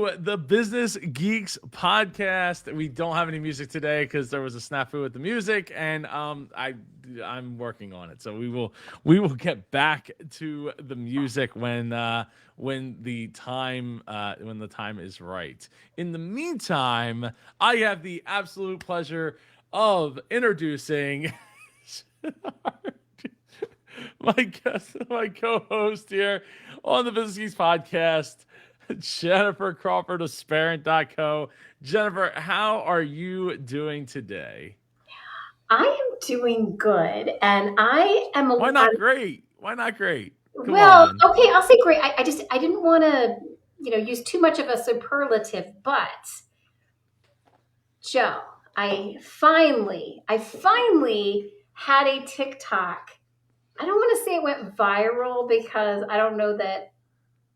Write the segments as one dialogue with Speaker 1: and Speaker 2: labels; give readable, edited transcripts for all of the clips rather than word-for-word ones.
Speaker 1: the Business Geeks podcast. We don't have any music today because there was a snafu with the music, and I'm working on it. So we will get back to the music when the time is right. In the meantime, I have the absolute pleasure of introducing my co-host here on the Business Geeks podcast, Jennifer Crawford of Sparent.co. Jennifer, how are you doing today?
Speaker 2: I am doing good, and I am.
Speaker 1: Why not great? Why not great? Come
Speaker 2: Well,
Speaker 1: on.
Speaker 2: okay, I'll say great. I didn't want to, use too much of a superlative, but Joe, I finally had a TikTok. I don't want to say it went viral because I don't know that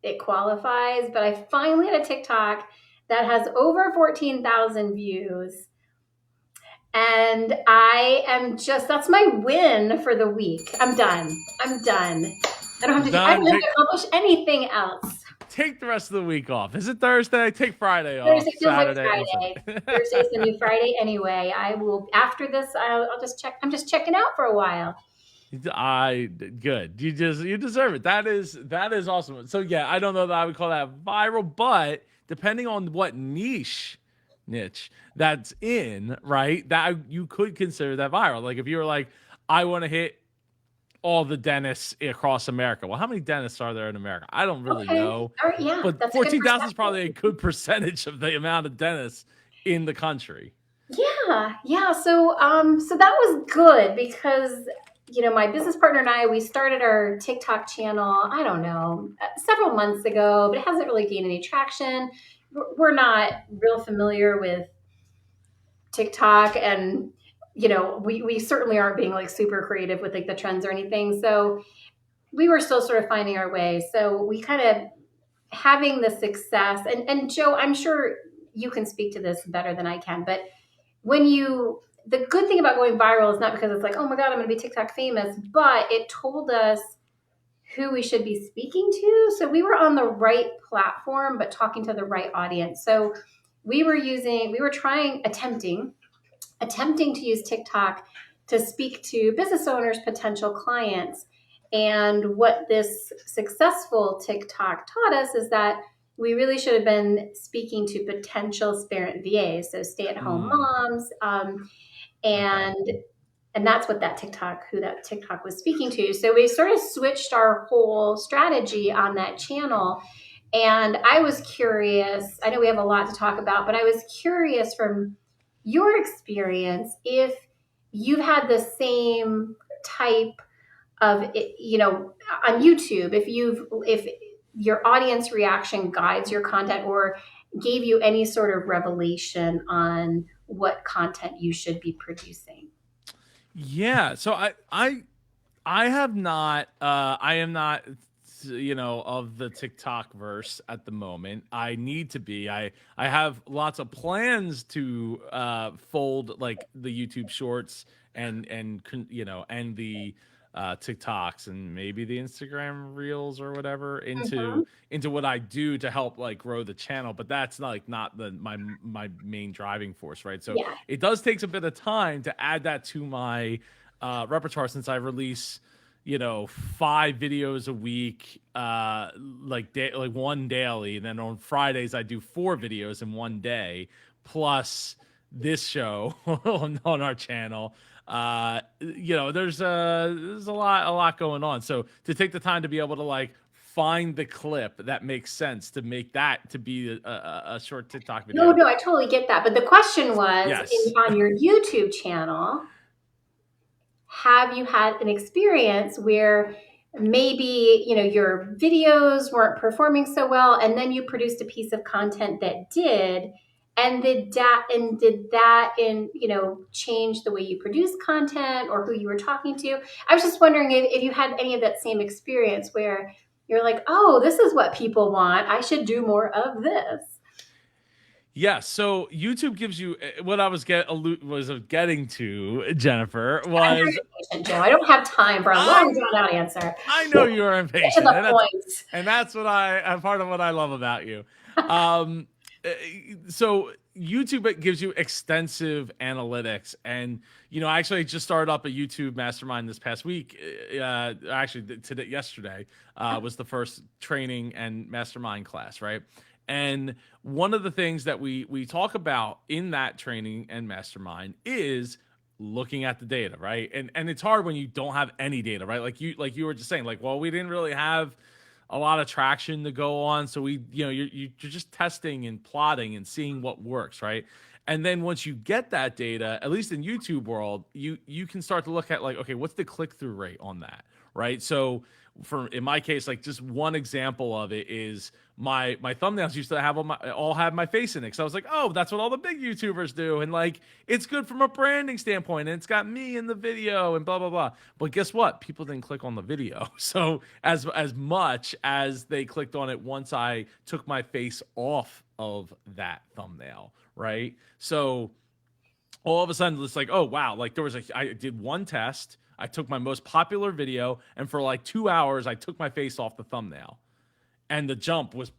Speaker 2: it qualifies, but I finally had a TikTok that has over 14,000 views. And that's my win for the week. I'm done. I don't have to accomplish anything else.
Speaker 1: Take the rest of the week off. Is it Thursday? Take Friday off.
Speaker 2: Thursday feels
Speaker 1: Saturday,
Speaker 2: like Friday. Thursday's the new Friday anyway. I will, after this, I'll just check. I'm just checking out for a while.
Speaker 1: Good. You deserve it. That is awesome. So yeah, I don't know that I would call that viral, but depending on what niche that's in, right? That you could consider that viral. Like if you were like, I want to hit all the dentists across America. Well, how many dentists are there in America? I don't really know.
Speaker 2: Yeah,
Speaker 1: but 14,000 is probably a good percentage of the amount of dentists in the country.
Speaker 2: Yeah. So that was good because my business partner and I, we started our TikTok channel, I don't know, several months ago, but it hasn't really gained any traction. We're not real familiar with TikTok, and we certainly aren't being like super creative with like the trends or anything. So we were still sort of finding our way. So we kind of having the success, and Joe, I'm sure you can speak to this better than I can, but the good thing about going viral is not because it's like, oh my God, I'm going to be TikTok famous, but it told us who we should be speaking to. So we were on the right platform, but talking to the right audience. So attempting to use TikTok to speak to business owners, potential clients. And what this successful TikTok taught us is that we really should have been speaking to potential Sparent VAs, so stay-at-home moms, and that's what that TikTok was speaking to. So we sort of switched our whole strategy on that channel. And I was curious, I know we have a lot to talk about, but I was curious from your experience if you've had the same type of, on YouTube, if your audience reaction guides your content or gave you any sort of revelation on what content you should be producing.
Speaker 1: Yeah. So I have not, I am not, of the TikTok verse at the moment. I need to be. I have lots of plans to fold like the YouTube Shorts and the TikToks and maybe the Instagram Reels or whatever into what I do to help like grow the channel. But that's not my main driving force, right? So it does take a bit of time to add that to my repertoire since I release 5 videos a week, like one daily. And then on Fridays, I do 4 videos in one day, plus this show on our channel. There's a lot going on. So to take the time to be able to like find the clip that makes sense to make that to be a short TikTok video.
Speaker 2: No, I totally get that. But the question was, on your YouTube channel, have you had an experience where maybe, your videos weren't performing so well, and then you produced a piece of content that did, and did that change the way you produce content or who you were talking to? I was just wondering if you had any of that same experience where you're like, oh, this is what people want. I should do more of this.
Speaker 1: Yeah, so YouTube gives you what I was getting to, Jennifer, was...
Speaker 2: I'm very impatient, Joe. I don't have time for a long drawn out answer.
Speaker 1: I know you're impatient.
Speaker 2: Get to the point.
Speaker 1: And that's what part of what I love about you. um, so YouTube, it gives you extensive analytics, and I actually just started up a YouTube mastermind this past week. Actually, today, yesterday, was the first training and mastermind class, right? And one of the things that we talk about in that training and mastermind is looking at the data, right? And it's hard when you don't have any data, right? Like you were just saying, like, well, we didn't really have a lot of traction to go on, so you're just testing and plotting and seeing what works, right? And then once you get that data, at least in YouTube world, you can start to look at, like, okay, what's the click-through rate on that, right? So in my case, like, just one example of it is my thumbnails used to have all have my face in it. So I was like, oh, that's what all the big YouTubers do, and like, it's good from a branding standpoint, and it's got me in the video and blah blah blah. But guess what? People didn't click on the video. So as much as they clicked on it once I took my face off of that thumbnail, right? So all of a sudden it's like, oh wow, like I did one test. I took my most popular video, and for like 2 hours I took my face off the thumbnail, and the jump was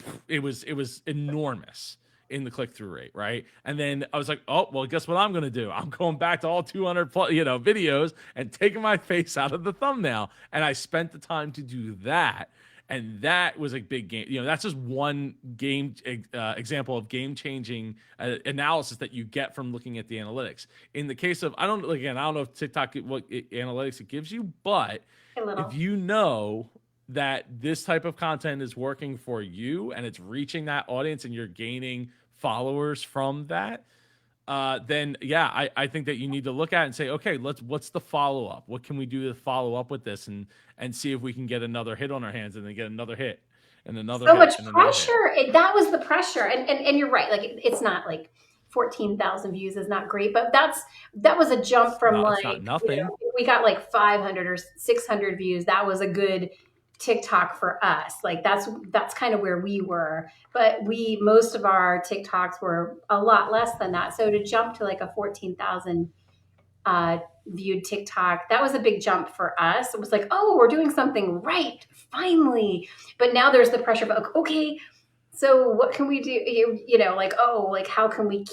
Speaker 1: enormous in the click-through rate, right? And then I was like, oh well, guess what I'm gonna do? I'm going back to all 200 plus, videos, and taking my face out of the thumbnail. And I spent the time to do that, and that was a big game. That's just one game example of game-changing analysis that you get from looking at the analytics. In the case of, I don't know if TikTok what analytics it gives you, but
Speaker 2: A little.
Speaker 1: if you know that this type of content is working for you and it's reaching that audience and you're gaining followers from that, then yeah, I think that you need to look at it and say, okay, what's the follow up? What can we do to follow up with this, and see if we can get another hit on our hands, and then get another hit and another
Speaker 2: So
Speaker 1: hit
Speaker 2: much
Speaker 1: and another hit.
Speaker 2: pressure. That was the pressure, and you're right. Like, it's not like 14,000 views is not great, but that was a jump from,
Speaker 1: No, it's
Speaker 2: like,
Speaker 1: not nothing.
Speaker 2: we got like 500 or 600 views. That was a good TikTok for us. Like, that's kind of where we were, but most of our TikToks were a lot less than that. So to jump to like a 14,000 viewed TikTok, that was a big jump for us. It was like, oh, we're doing something right, finally. But now there's the pressure of, okay, so what can we do? Like, oh, like, how can we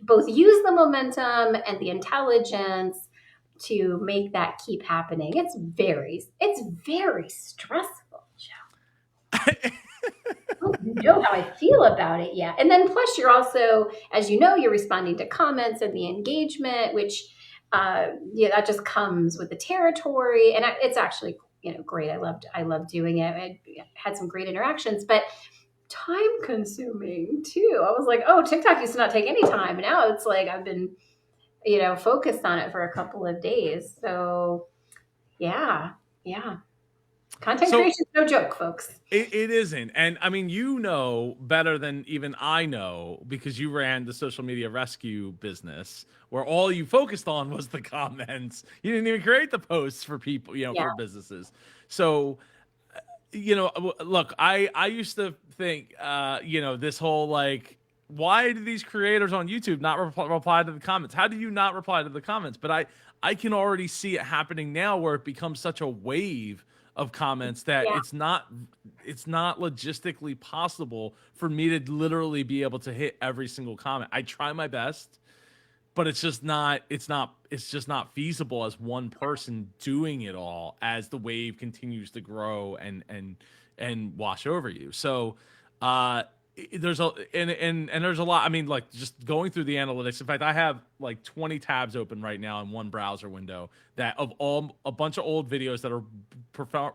Speaker 2: both use the momentum and the intelligence to make that keep happening? It's very stressful, Joe. I don't know how I feel about it yet. And then plus you're also, as you know, you're responding to comments and the engagement, which that just comes with the territory. And it's actually, great. I loved doing it. I had some great interactions, but time consuming too. I was like, oh, TikTok used to not take any time. Now it's like I've been, focused on it for a couple of days. So yeah. Content creation is no joke, folks.
Speaker 1: It isn't. And I mean, better than even I know, because you ran the social media rescue business where all you focused on was the comments. You didn't even create the posts for people, for businesses. So, look, I used to think, this whole, like, why do these creators on YouTube not reply to the comments? How do you not reply to the comments? But I can already see it happening now, where it becomes such a wave of comments that it's not logistically possible for me to literally be able to hit every single comment. I try my best, but it's just not feasible as one person doing it all, as the wave continues to grow and wash over you. So there's there's a lot. I mean, like, just going through the analytics. In fact, I have like 20 tabs open right now in one browser window, that of a bunch of old videos that are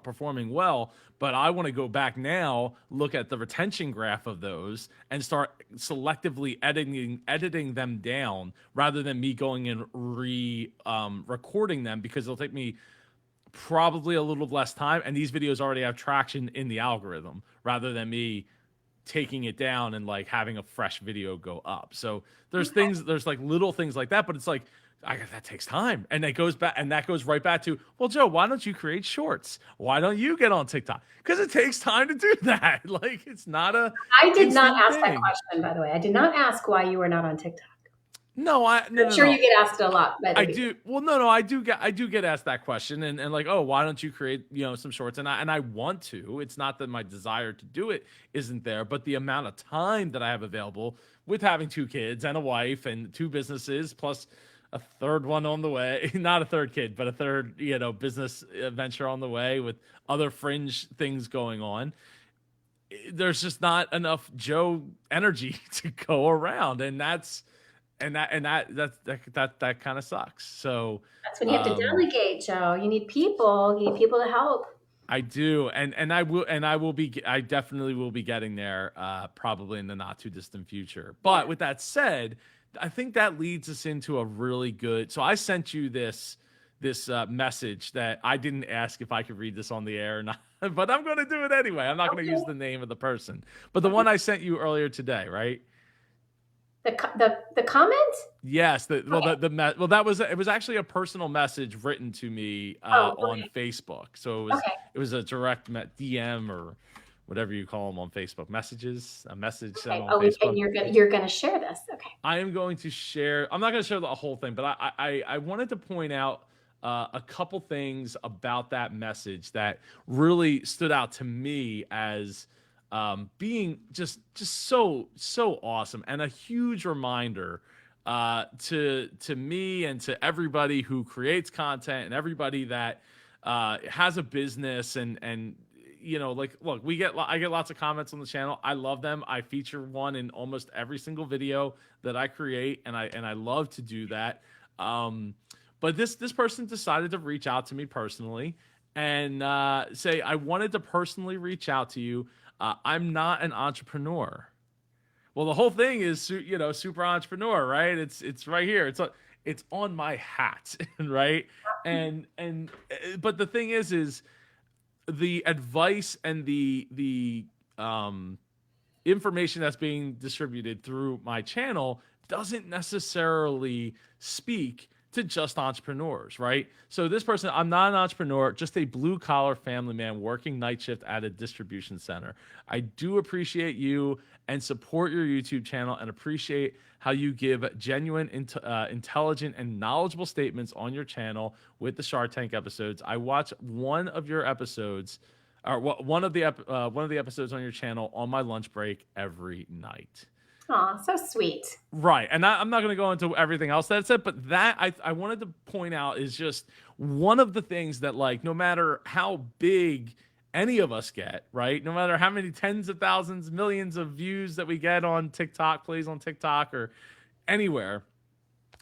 Speaker 1: performing well. But I want to go back now, look at the retention graph of those, and start selectively editing them down, rather than me going and recording them, because it'll take me probably a little less time, and these videos already have traction in the algorithm, rather than me taking it down and like having a fresh video go up. So there's like little things like that, but it's like, that takes time, and that goes right back to, well, Joe, why don't you create shorts? Why don't you get on TikTok? Because it takes time to do that. Like, it's not a.
Speaker 2: I did not ask that question, by the way. I did not ask why you were not on TikTok.
Speaker 1: No,
Speaker 2: I'm sure you
Speaker 1: no.
Speaker 2: get asked a lot by
Speaker 1: I
Speaker 2: other people.
Speaker 1: do. Well, no. I do get asked that question, and like, oh, why don't you create some shorts? And I want to. It's not that my desire to do it isn't there, but the amount of time that I have available with having two kids and a wife and two businesses plus a third one on the way, not a third kid, but a third business venture on the way with other fringe things going on. There's just not enough Joe energy to go around, and that kind of sucks. So
Speaker 2: That's when you have to
Speaker 1: um
Speaker 2: delegate, Joe. You need people. You need people to help.
Speaker 1: I do, I definitely will be getting there, probably in the not too distant future. But
Speaker 2: Yeah.
Speaker 1: with that said, I think that leads us into a really good. So I sent you this message that I didn't ask if I could read this on the air or not, but I'm going to do it anyway. I'm not going to use
Speaker 2: Okay.
Speaker 1: the name of the person, but the
Speaker 2: Okay.
Speaker 1: one I sent you earlier today, right?
Speaker 2: The comment?
Speaker 1: Yes,
Speaker 2: Okay.
Speaker 1: that was it was actually a personal message written to me
Speaker 2: Oh,
Speaker 1: on
Speaker 2: okay.
Speaker 1: Facebook. So
Speaker 2: Okay.
Speaker 1: it was a direct DM or whatever you call them on Facebook messages, a message sent
Speaker 2: Okay.
Speaker 1: on
Speaker 2: Oh, and
Speaker 1: Facebook.
Speaker 2: you're gonna share this. Okay.
Speaker 1: I am going to share. I'm not going to share the whole thing, but I wanted to point out a couple things about that message that really stood out to me as being just so awesome and a huge reminder to me and to everybody who creates content and everybody that has a business and like, look, I get lots of comments on the channel. I love them. I feature one in almost every single video that I create, and I love to do that. um but this person decided to reach out to me personally and say, I wanted to personally reach out to you. I'm not an entrepreneur. Well, the whole thing is, super entrepreneur, right? It's right here. It's on my hat, right? But the thing is the advice and the information that's being distributed through my channel doesn't necessarily speak to just entrepreneurs, right? So this person, I'm not an entrepreneur, just a blue collar family man working night shift at a distribution center. I do appreciate you and support your YouTube channel and appreciate how you give genuine, intelligent, and knowledgeable statements on your channel with the Shark Tank episodes. I watch one of your episodes, or one of the episodes on your channel on my lunch break every night.
Speaker 2: Aw, so sweet.
Speaker 1: Right. And I'm not going to go into everything else that's it, but that I wanted to point out is just one of the things that, like, no matter how big any of us get, right? No matter how many tens of thousands, millions of views that we get on TikTok, plays on TikTok or anywhere,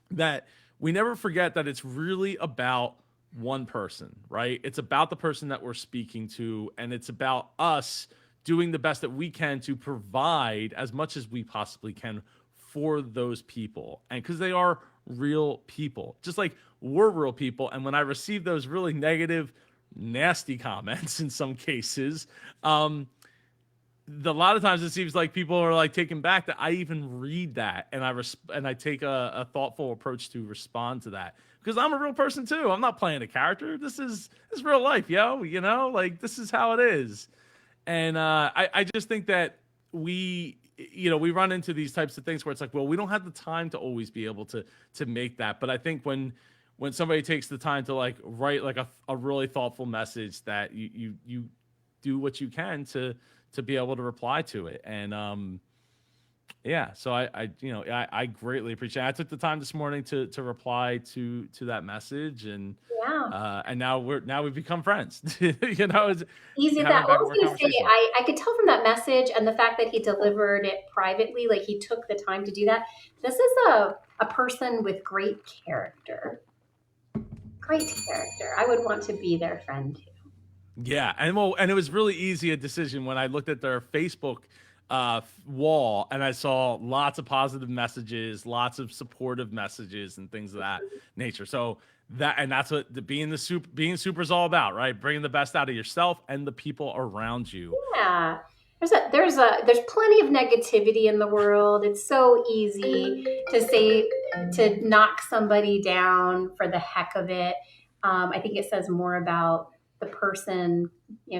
Speaker 1: that we never forget that it's really about one person, right? It's about the person that we're speaking to, and it's about us doing the best that we can to provide as much as we possibly can for those people. And because they are real people, just like we're real people. And when I receive those really negative, nasty comments in some cases, a lot of times it seems like people are like taken back that I even read that, and I take a thoughtful approach to respond to that, because I'm a real person too. I'm not playing a character. This is real life, yo. Like, this is how it is. And I just think that we run into these types of things where it's like, well, we don't have the time to always be able to make that. But I think when somebody takes the time to like write like a really thoughtful message, that you do what you can to be able to reply to it. And yeah, so I greatly appreciate it. I took the time this morning to reply to that message,
Speaker 2: Yeah.
Speaker 1: and now we've become friends. It's
Speaker 2: Easy as
Speaker 1: having
Speaker 2: that. Well,
Speaker 1: back
Speaker 2: I
Speaker 1: and
Speaker 2: was
Speaker 1: forth
Speaker 2: going to say,
Speaker 1: conversation.
Speaker 2: I could tell from that message and the fact that he delivered it privately, like he took the time to do that. This is a person with great character. Great character. I would want to be their friend too.
Speaker 1: Yeah, and it was really easy a decision when I looked at their Facebook wall, and I saw lots of positive messages, lots of supportive messages, and things of that nature. So that's what being super is all about, right? Bringing the best out of yourself and the people around you.
Speaker 2: Yeah. There's plenty of negativity in the world. It's so easy to knock somebody down for the heck of it. I think it says more about the person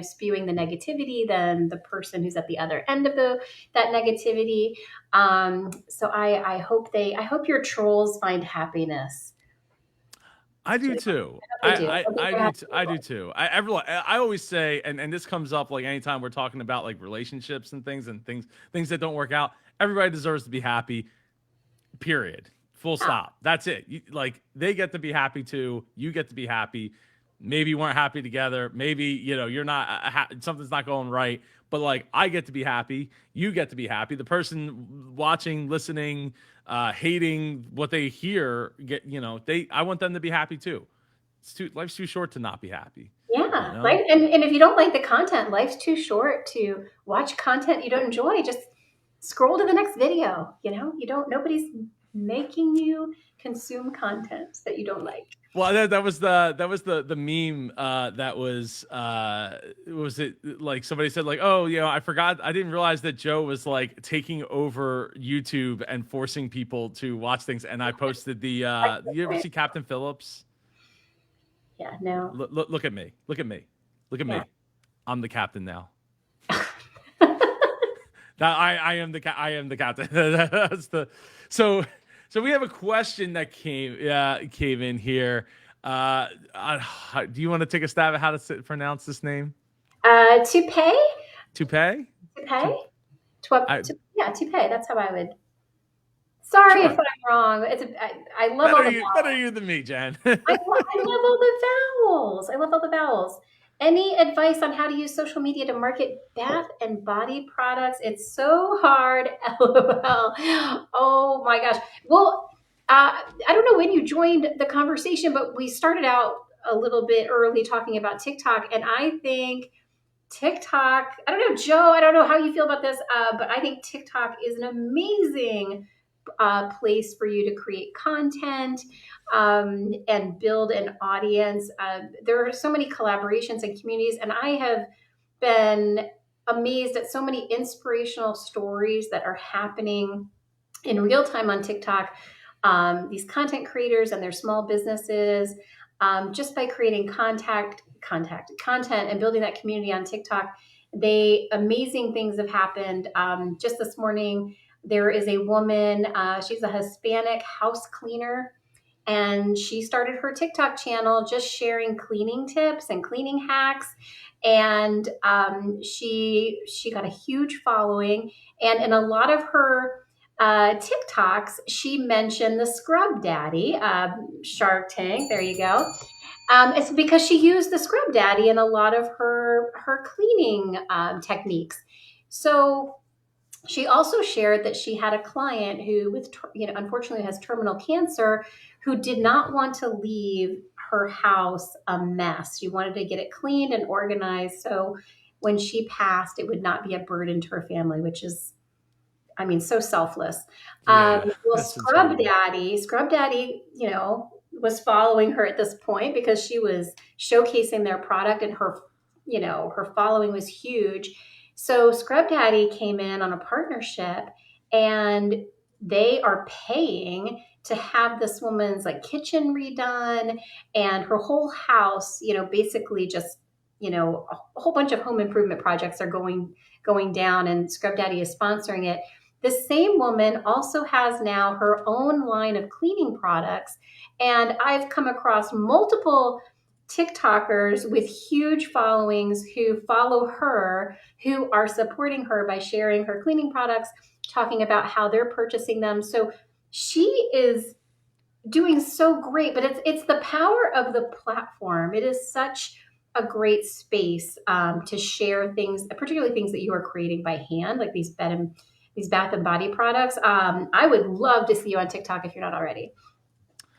Speaker 2: spewing the negativity than the person who's at the other end of that negativity. So I hope your trolls find happiness.
Speaker 1: I do
Speaker 2: I
Speaker 1: too.
Speaker 2: hope they do. I hope
Speaker 1: I
Speaker 2: they're
Speaker 1: do.
Speaker 2: happy
Speaker 1: T- I do
Speaker 2: people.
Speaker 1: too. I always say, and this comes up like anytime we're talking about like relationships and things that don't work out. Everybody deserves to be happy. Period. Full
Speaker 2: Yeah,
Speaker 1: stop. That's it. Like they get to be happy too. You get to be happy. Maybe you weren't happy together. Maybe you're not something's not going right. But like I get to be happy. You get to be happy. The person watching, listening, hating what they hear get they. I want them to be happy too. Life's too short to not be happy. You
Speaker 2: yeah.
Speaker 1: know.
Speaker 2: Life, and if you don't like the content, life's too short to watch content you don't enjoy. Just scroll to the next video. You don't. Nobody's making you consume content that you don't like.
Speaker 1: Well, that was the meme that was it like somebody said like, oh, I forgot, I didn't realize that Joe was like taking over YouTube and forcing people to watch things, and I posted the you ever see Captain Phillips?
Speaker 2: Yeah. No.
Speaker 1: Look at me, look at
Speaker 2: Yeah.
Speaker 1: me, I'm the captain now. That I am the captain. That's the so so we have a question that came in here. Do you want to take a stab at how to pronounce this name?
Speaker 2: Toupee.
Speaker 1: Toupee?
Speaker 2: Toupee.
Speaker 1: To, I
Speaker 2: Yeah, toupee. That's how I would. Sorry if
Speaker 1: sure.
Speaker 2: I'm wrong. I love all the
Speaker 1: Better
Speaker 2: vowels.
Speaker 1: you than me, Jen.
Speaker 2: I love all the vowels. I love all the vowels. Any advice on how to use social media to market bath and body products? It's so hard. LOL. Oh my gosh. Well, I don't know when you joined the conversation, but we started out a little bit early talking about TikTok, and I think TikTok, I don't know, Joe, I don't know how you feel about this, but I think TikTok is an amazing place for you to create content and build an audience. There are so many collaborations and communities, and I have been amazed at so many inspirational stories that are happening in real time on TikTok. These content creators and their small businesses, just by creating content and building that community on TikTok, amazing things have happened. Just this morning, there is a woman. She's a Hispanic house cleaner, and she started her TikTok channel just sharing cleaning tips and cleaning hacks. And she got a huge following, and in a lot of her TikToks, she mentioned the Scrub Daddy, Shark Tank. There you go. It's because she used the Scrub Daddy in a lot of her cleaning techniques. So she also shared that she had a client who, unfortunately has terminal cancer, who did not want to leave her house a mess. She wanted to get it cleaned and organized, so when she passed, it would not be a burden to her family, which is, I mean, so selfless.
Speaker 1: Yeah,
Speaker 2: Well,
Speaker 1: that's incredible.
Speaker 2: Scrub Daddy, was following her at this point because she was showcasing their product, and her following was huge. So Scrub Daddy came in on a partnership, and they are paying to have this woman's like kitchen redone, and her whole house, basically just, a whole bunch of home improvement projects are going down, and Scrub Daddy is sponsoring it. This same woman also has now her own line of cleaning products. And I've come across multiple TikTokers with huge followings who follow her, who are supporting her by sharing her cleaning products, talking about how they're purchasing them. So she is doing so great, but it's the power of the platform. It is such a great space to share things, particularly things that you are creating by hand, like these bath and body products. I would love to see you on TikTok if you're not already.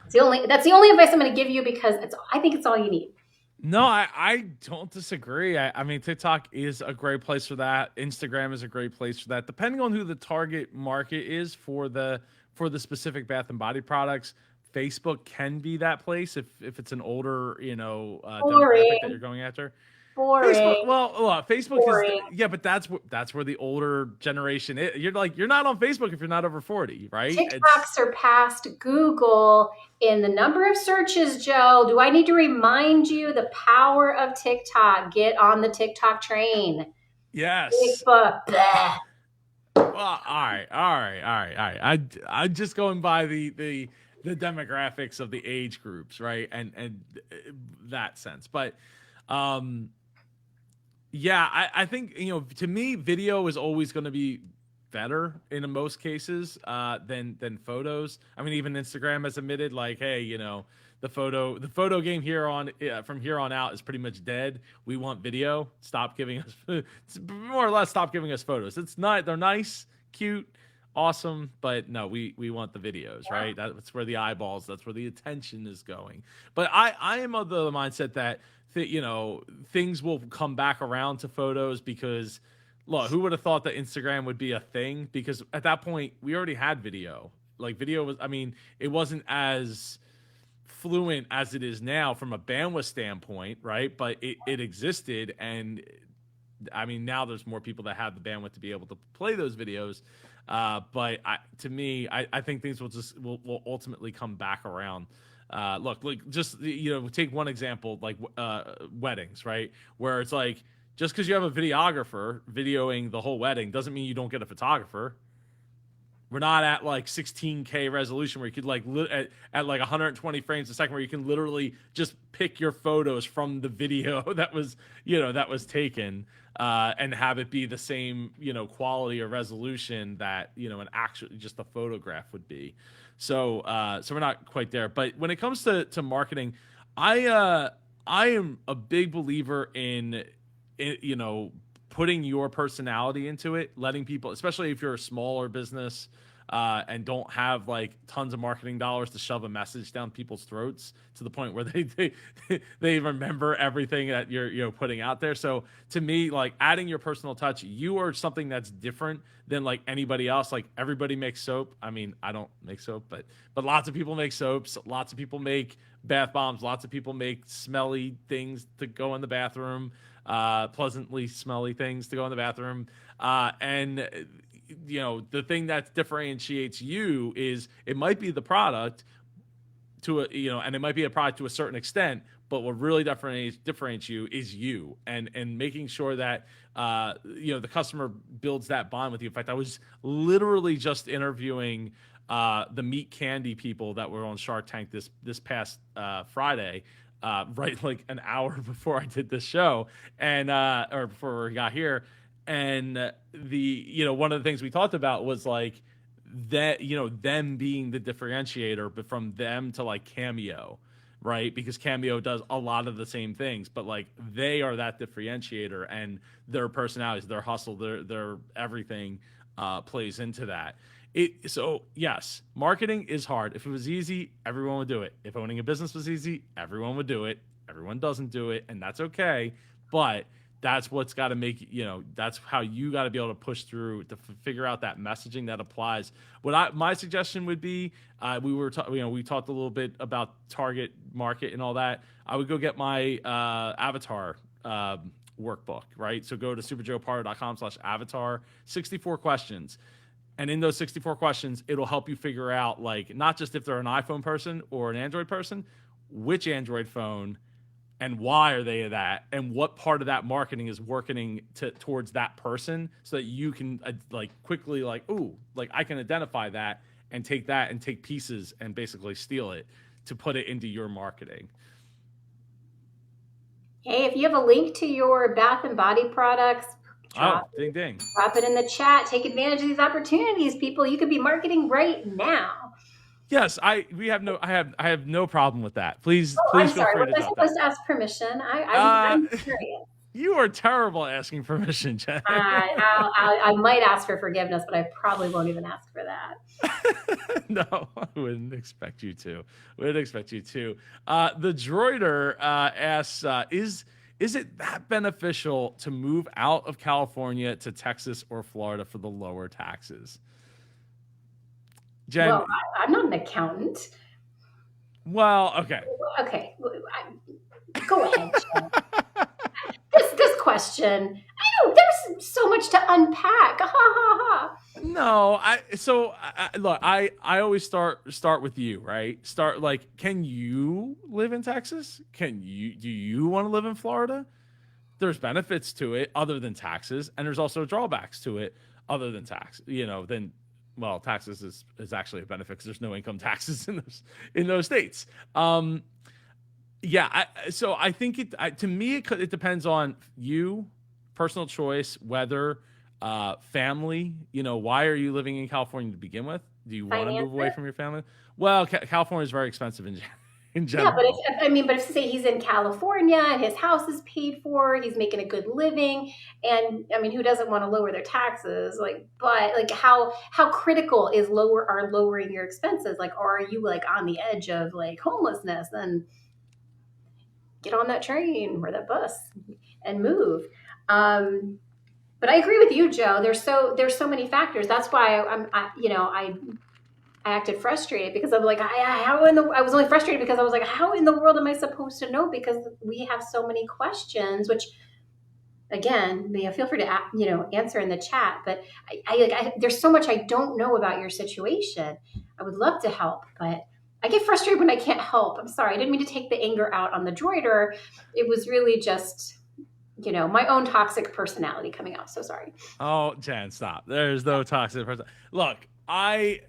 Speaker 2: That's the only advice I'm going to give you, because I think it's all you need.
Speaker 1: No, I don't disagree. I mean, TikTok is a great place for that. Instagram is a great place for that. Depending on who the target market is for the specific bath and body products, Facebook can be that place if it's an older demographic that
Speaker 2: Boring.
Speaker 1: you're going after.
Speaker 2: Boring.
Speaker 1: Facebook is
Speaker 2: Boring.
Speaker 1: yeah, but that's where the older generation is. You're not on Facebook if you're not over 40, right?
Speaker 2: TikTok surpassed Google in the number of searches, Joe. Do I need to remind you the power of TikTok? Get on the TikTok train.
Speaker 1: Yes.
Speaker 2: Facebook. Bleh.
Speaker 1: Well, all right, all right, all right, all right. I'm just going by the demographics of the age groups, right? And that sense. But um yeah, I think, to me, video is always going to be better in most cases than photos. I mean, even Instagram has admitted, like, hey, the photo game from here on out is pretty much dead. We want video. Stop giving us more or less stop giving us photos. It's not they're nice, cute, awesome, but no, we want the videos, right? That's where the eyeballs, that's where the attention is going. But I am of the mindset that things will come back around to photos because look, who would have thought that Instagram would be a thing? Because at that point we already had video. Like video was, I mean, it wasn't as fluent as it is now from a bandwidth standpoint, right? But it existed, and I mean, now there's more people that have the bandwidth to be able to play those videos. But to me, I think things will ultimately come back around. Look, just take one example, like weddings, right? Where it's like, just because you have a videographer videoing the whole wedding doesn't mean you don't get a photographer. We're not at like 16K resolution where you could like at like 120 frames a second where you can literally just pick your photos from the video that was taken and have it be the same quality or resolution that an actual just a photograph would be. So we're not quite there. But when it comes to marketing, I am a big believer in putting your personality into it, letting people, especially if you're a smaller business and don't have like tons of marketing dollars to shove a message down people's throats to the point where they remember everything that you're putting out there. So to me, like adding your personal touch, you are something that's different than like anybody else. Like everybody makes soap. I mean, I don't make soap, but lots of people make soaps. Lots of people make bath bombs. Lots of people make smelly things to go in the bathroom. Pleasantly smelly things to go in the bathroom. And the thing that differentiates you is it might be the product and it might be a product to a certain extent, but what really differentiates you is you and making sure that the customer builds that bond with you. In fact, I was literally just interviewing the meat candy people that were on Shark Tank this past Friday. Right, like an hour before I did this show, and or before we got here, and one of the things we talked about was like that them being the differentiator, but from them to like Cameo, right? Because Cameo does a lot of the same things, but like they are that differentiator, and their personalities, their hustle, their everything plays into that. So yes, marketing is hard. If it was easy, everyone would do it. If owning a business was easy, everyone would do it. Everyone doesn't do it, and that's okay. But that's what's got to make that's how you got to be able to push through to figure out that messaging that applies. My suggestion would be, we talked a little bit about target market and all that. I would go get my avatar workbook, right? So go to superjoepardo.com/avatar, 64 questions. And in those 64 questions, it'll help you figure out, like, not just if they're an iPhone person or an Android person, which Android phone and why are they that, and what part of that marketing is working towards that person, so that you can quickly I can identify that and take pieces and basically steal it to put it into your marketing.
Speaker 2: Hey, if you have a link to your Bath and Body products,
Speaker 1: ding ding.
Speaker 2: Drop it in the chat. Take advantage of these opportunities, people. You could be marketing right now.
Speaker 1: Yes, I have no problem with that. Please,
Speaker 2: I'm
Speaker 1: feel
Speaker 2: sorry.
Speaker 1: free to
Speaker 2: Was I supposed to ask permission? I'm curious.
Speaker 1: You are terrible at asking permission, Jen.
Speaker 2: I might ask for forgiveness, but I probably won't even ask for that.
Speaker 1: No, I wouldn't expect you to. The Droider asks, is it that beneficial to move out of California to Texas or Florida for the lower taxes? Jen,
Speaker 2: well, I'm not an accountant.
Speaker 1: Well, okay.
Speaker 2: Okay, go ahead, Jen. question. I don't. There's so much to unpack. Ha ha ha.
Speaker 1: No, look, I always start with you, right? Start like, can you live in Texas? Do you want to live in Florida? There's benefits to it other than taxes, and there's also drawbacks to it other than tax. Then well, taxes is actually a benefit because there's no income taxes in those states. Yeah, so I think to me it depends on you, personal choice, weather, family. Why are you living in California to begin with? Do you want to move away
Speaker 2: Finances.
Speaker 1: from your family? Well, California is very expensive in
Speaker 2: Yeah, but
Speaker 1: general.
Speaker 2: if say he's in California and his house is paid for, he's making a good living, and I mean, who doesn't want to lower their taxes? Like, but like, how critical is lowering your expenses? Like, or are you like on the edge of like homelessness? Then get on that train or that bus and move. Um, but I agree with you, Joe. There's so many factors. That's why I acted frustrated because I'm like, I was only frustrated because I was like, how in the world am I supposed to know? Because we have so many questions, which again, feel free to answer in the chat. But there's so much I don't know about your situation. I would love to help, but I get frustrated when I can't help. I'm sorry, I didn't mean to take the anger out on the droider. It was really just my own toxic personality coming out. So sorry.
Speaker 1: Oh, Jen, stop. There's no toxic person. Look, I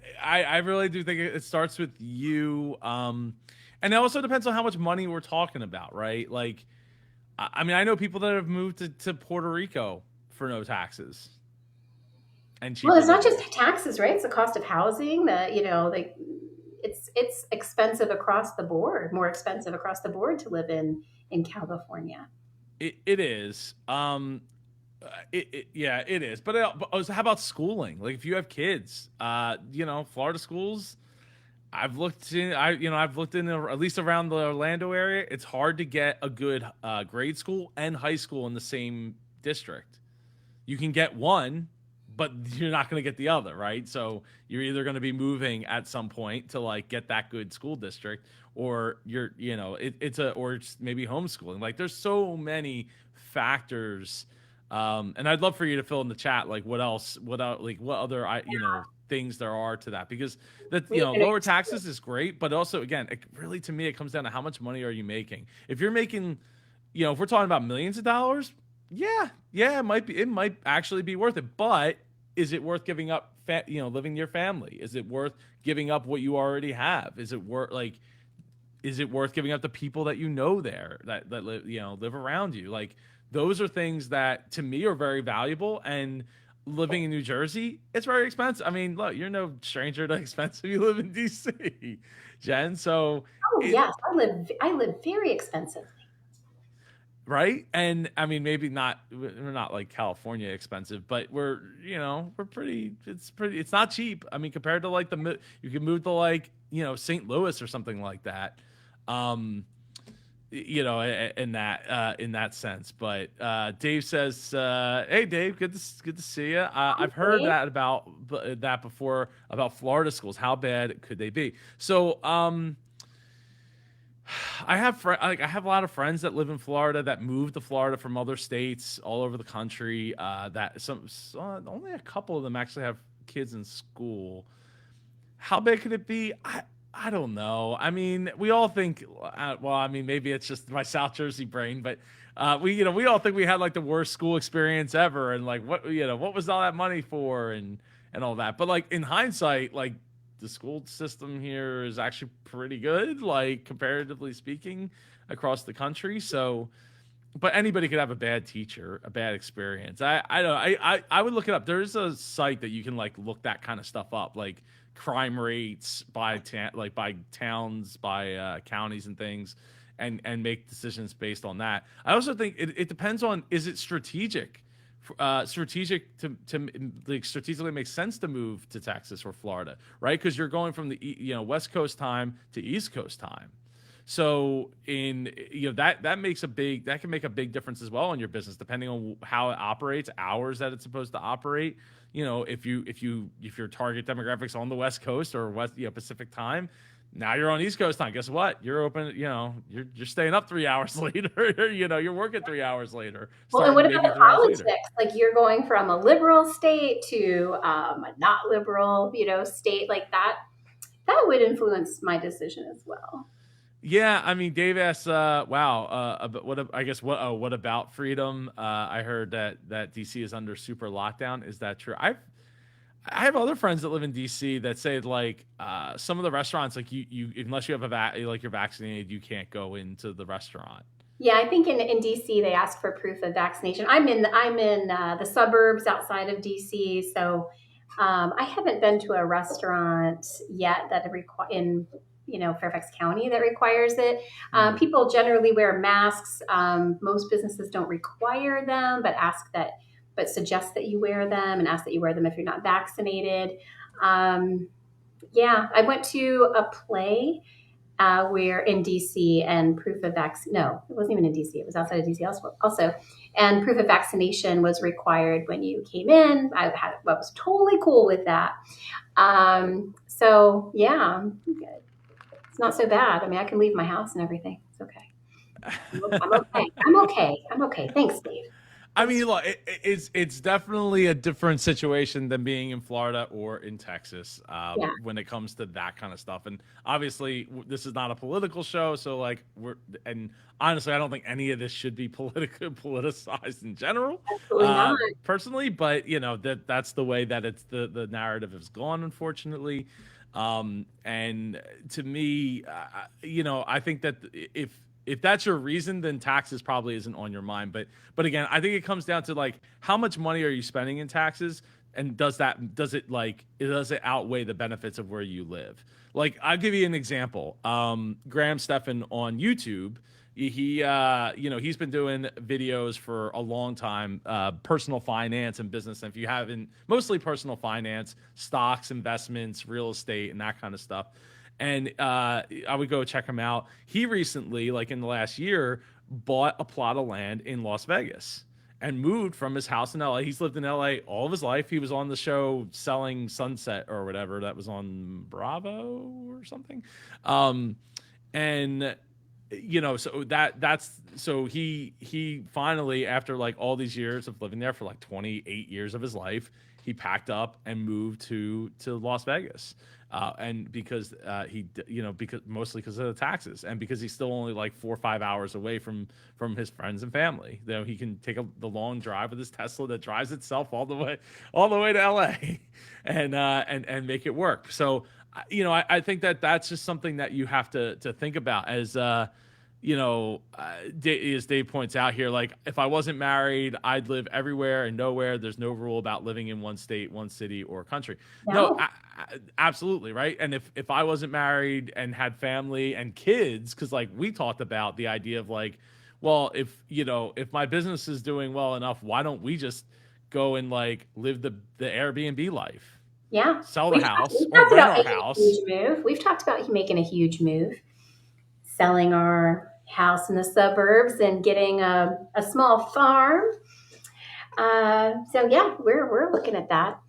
Speaker 1: really do think it starts with you. And it also depends on how much money we're talking about, right? Like, I mean, I know people that have moved to Puerto Rico for no taxes and
Speaker 2: Well,
Speaker 1: cheaper
Speaker 2: it's not
Speaker 1: living.
Speaker 2: just taxes, right? It's the cost of housing. Like it's expensive across the board, more expensive across the board to live in California.
Speaker 1: It is. Yeah, it is. But how about schooling? Like, if you have kids, Florida schools. I've looked in at least around the Orlando area. It's hard to get a good grade school and high school in the same district. You can get one, but you're not going to get the other, right? So you're either going to be moving at some point to like get that good school district, or or it's maybe homeschooling. Like, there's so many factors, and I'd love for you to fill in the chat like what other things there are to that, because that
Speaker 2: We can
Speaker 1: lower taxes is great, but also again, really to me it comes down to how much money are you making. If you're making, if we're talking about millions of dollars, yeah, it might actually be worth it. But is it worth giving up, living near family? Is it worth giving up what you already have? Is it worth giving up the people that there that live around you? Like, those are things that to me are very valuable. And living in New Jersey, it's very expensive. I mean, look, you're no stranger to expensive. You live in DC, Jen. So
Speaker 2: Oh
Speaker 1: it,
Speaker 2: yes, I live very expensively.
Speaker 1: right? And I mean, maybe not. We're not like California expensive, but we're pretty. It's not cheap. I mean, compared to like you can move to like St. Louis or something like that. Um, in that sense. But Dave says, "Hey, Dave, good to see you. I've heard
Speaker 2: Okay.
Speaker 1: that before about Florida schools. How bad could they be?" So, I have a lot of friends that live in Florida that moved to Florida from other states all over the country. Only a couple of them actually have kids in school. How big could it be? I don't know. I mean, we all think. Well, I mean, maybe it's just my South Jersey brain, but we all think we had like the worst school experience ever, and like what was all that money for, and all that. But like in hindsight, like the school system here is actually pretty good, like comparatively speaking, across the country. So, but anybody could have a bad teacher, a bad experience. I don't. I would look it up. There's a site that you can like look that kind of stuff up, like crime rates by by towns, by counties and things, and make decisions based on that. I also think it depends on, is it strategic to like strategically makes sense to move to Texas or Florida, right? Because you're going from the West Coast time to East Coast time. So that can make a big difference as well in your business, depending on how it operates, hours that it's supposed to operate. If your target demographics on the West Coast or Pacific time, Now you're on East Coast time. Guess what? You're open. You're staying up 3 hours later. You're working 3 hours later,
Speaker 2: Well, and what
Speaker 1: starting
Speaker 2: about
Speaker 1: maybe
Speaker 2: the
Speaker 1: 3 hours later.
Speaker 2: politics? Like you're going from a liberal state to a not liberal, state like that. That would influence my decision as well.
Speaker 1: Yeah, I mean, Dave asks, "Wow, I guess what about freedom? I heard that DC is under super lockdown. Is that true? I have other friends that live in DC that say like some of the restaurants, like you unless you have like you're vaccinated, you can't go into the restaurant.
Speaker 2: Yeah, I think in DC they ask for proof of vaccination. I'm in the suburbs outside of DC, so I haven't been to a restaurant yet that in Fairfax County that requires it.
Speaker 1: Mm.
Speaker 2: People generally wear masks. Most businesses don't require them, but suggest that you wear them and ask that you wear them if you're not vaccinated. Um, yeah, I went to a play where in DC and proof of vaccine. No, it wasn't even in DC. It was outside of DC also. And proof of vaccination was required when you came in. I was totally cool with that. So yeah, it's not so bad. I mean, I can leave my house and everything. It's okay. I'm okay. I'm okay. I'm okay. Thanks, Dave.
Speaker 1: I
Speaker 2: Thanks.
Speaker 1: mean, look, it's definitely a different situation than being in Florida or in Texas
Speaker 2: Yeah,
Speaker 1: when it comes to that kind of stuff. And obviously, this is not a political show, so like and honestly, I don't think any of this should be politicized in general,
Speaker 2: absolutely not.
Speaker 1: personally. But that's the way that the narrative has gone, unfortunately. And to me, I think that if that's your reason, then taxes probably isn't on your mind. But again, I think it comes down to like how much money are you spending in taxes, and does it outweigh the benefits of where you live? Like I'll give you an example. Graham Stephan on YouTube, he's been doing videos for a long time, personal finance and business. And if you haven't, mostly personal finance, stocks, investments, real estate, and that kind of stuff. And I would go check him out. He recently, like in the last year, bought a plot of land in Las Vegas and moved from his house in LA. He's lived in LA all of his life. He was on the show Selling Sunset or whatever that was on Bravo or something. And so he finally, after like all these years of living there, for like 28 years of his life, he packed up and moved to Las Vegas. And because because mostly because of the taxes, and because he's still only like 4 or 5 hours away from his friends and family. He can take the long drive with his Tesla that drives itself all the way to LA, and make it work. So I think that that's just something that you have to think about as as Dave points out here, like if I wasn't married, I'd live everywhere and nowhere. There's no rule about living in one state, one city, or country. No,
Speaker 2: No.
Speaker 1: absolutely, right. And if I wasn't married and had family and kids, because like we talked about the idea of like, well, if my business is doing well enough, why don't we just go and like live the Airbnb life,
Speaker 2: Yeah.
Speaker 1: sell the
Speaker 2: We've
Speaker 1: house or
Speaker 2: talked
Speaker 1: rent
Speaker 2: about
Speaker 1: our
Speaker 2: making a
Speaker 1: house.
Speaker 2: huge move. We've talked about making a huge move, selling our house in the suburbs and getting a small farm. So yeah, we're looking at that.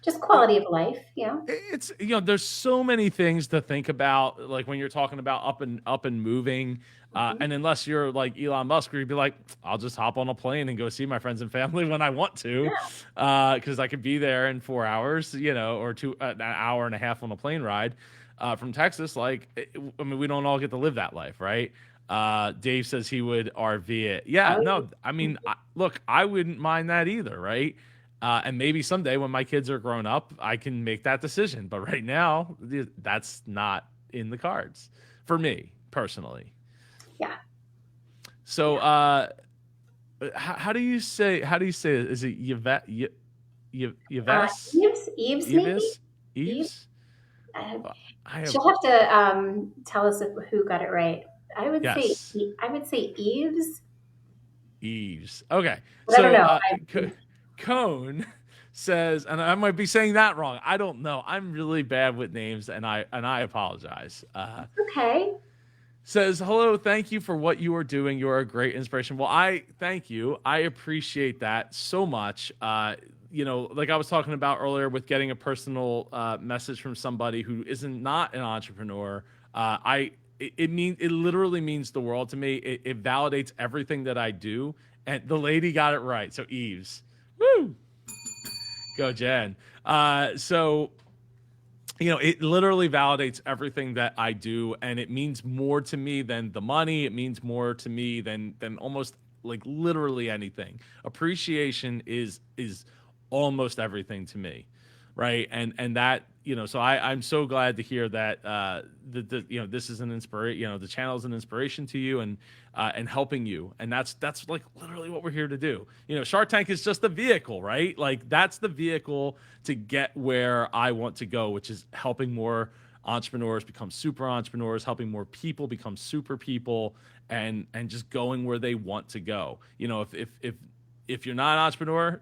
Speaker 2: Just quality of life,
Speaker 1: It's there's so many things to think about, like when you're talking about up and moving,
Speaker 2: Mhm.
Speaker 1: and unless you're like Elon Musk, where you'd be like, I'll just hop on a plane and go see my friends and family when I want to,
Speaker 2: Yeah.
Speaker 1: because I could be there in 4 hours, or an hour and a half on a plane ride from Texas. Like I mean, we don't all get to live that life, right? Dave says he would RV it. Yeah,
Speaker 2: Oh,
Speaker 1: no, I mean, look, I wouldn't mind that either, right? And maybe someday when my kids are grown up, I can make that decision. But right now, that's not in the cards for me personally.
Speaker 2: yeah,
Speaker 1: So,
Speaker 2: yeah.
Speaker 1: how do you say it? Is it Yves?
Speaker 2: Eves, maybe
Speaker 1: Eves?
Speaker 2: Eves.
Speaker 1: Eves?
Speaker 2: Uh,
Speaker 1: I have
Speaker 2: she'll have to tell us who got it right.
Speaker 1: yes,
Speaker 2: I would say Eves,
Speaker 1: Eves. Okay,
Speaker 2: but I don't
Speaker 1: so
Speaker 2: know.
Speaker 1: Cone says, and I might be saying that wrong. I don't know. I'm really bad with names, and I apologize.
Speaker 2: Okay.
Speaker 1: Says, hello, thank you for what you are doing. You are a great inspiration. Well, I thank you. I appreciate that so much. like I was talking about earlier with getting a personal message from somebody who isn't not an entrepreneur. It literally means the world to me. It validates everything that I do. And the lady got it right. So Eves, woo, go Jen. So it literally validates everything that I do, and it means more to me than the money. It means more to me than almost like literally anything. Appreciation is almost everything to me, right? And that so I'm so glad to hear that this is an inspiration. The channel is an inspiration to you and helping you, and that's like literally what we're here to do. Shark Tank is just the vehicle, right? Like that's the vehicle to get where I want to go, which is helping more entrepreneurs become super entrepreneurs, helping more people become super people, and just going where they want to go. If you're not an entrepreneur,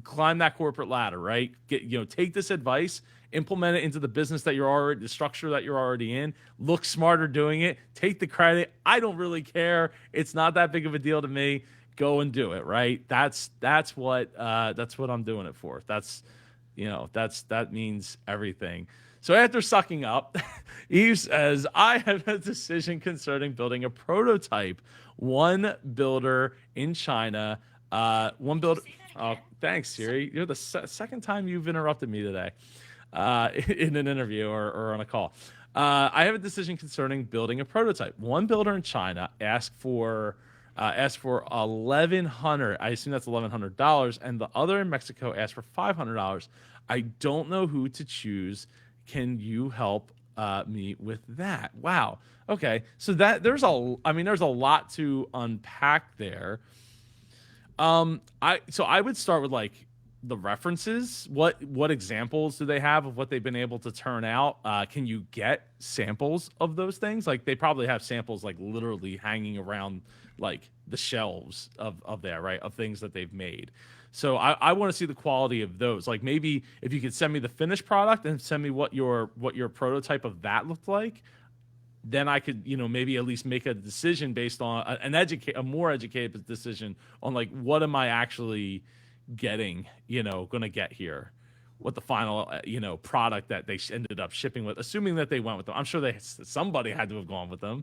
Speaker 1: climb that corporate ladder, right? Take this advice, implement it into the business the structure that you're already in. Look smarter doing it. Take the credit. I don't really care. It's not that big of a deal to me. Go and do it, right? That's what I'm doing it for. That means everything. So after sucking up, Eve says, I have a decision concerning building a prototype. One builder in China, one builder. Oh, thanks, Siri. You're the second time you've interrupted me today in an interview or on a call. I have a decision concerning building a prototype. One builder in China asked for $1,100. I assume that's $1,100, and the other in Mexico asked for $500. I don't know who to choose. Can you help me with that? Wow. Okay. So there's a lot to unpack there. I would start with like the references. What examples do they have of what they've been able to turn out? Can you get samples of those things? Like they probably have samples like literally hanging around like the shelves of there, right? Of things that they've made. So I want to see the quality of those. Like maybe if you could send me the finished product and send me what your prototype of that looked like, then I could, maybe at least make a decision based on a more educated decision on like what am I actually getting, going to get here, what the final, product that they ended up shipping with, assuming that they went with them. I'm sure somebody had to have gone with them,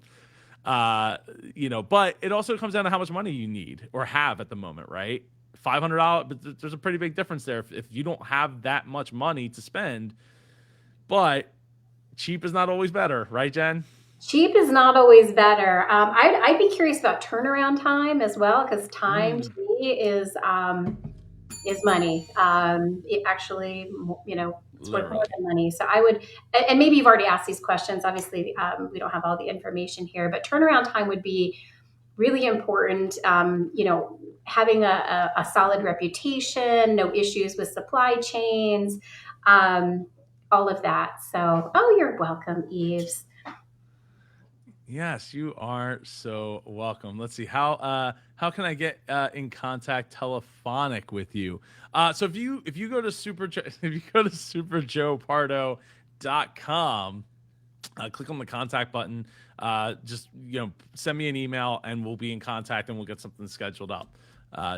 Speaker 1: but it also comes down to how much money you need or have at the moment, right? $500, but there's a pretty big difference there if you don't have that much money to spend. But cheap is not always better, right, Jen?
Speaker 2: Cheap is not always better. I'd be curious about turnaround time as well, because time to me is money. It actually, it's worth more than money. So I would, and maybe you've already asked these questions. Obviously, we don't have all the information here, but turnaround time would be really important. Having a solid reputation, no issues with supply chains, all of that. So, oh, you're welcome, Eves.
Speaker 1: Yes, you are so welcome. Let's see how can I get in contact telephonic with you? So if you go to superjoepardo.com, click on the contact button. Just send me an email and we'll be in contact and we'll get something scheduled up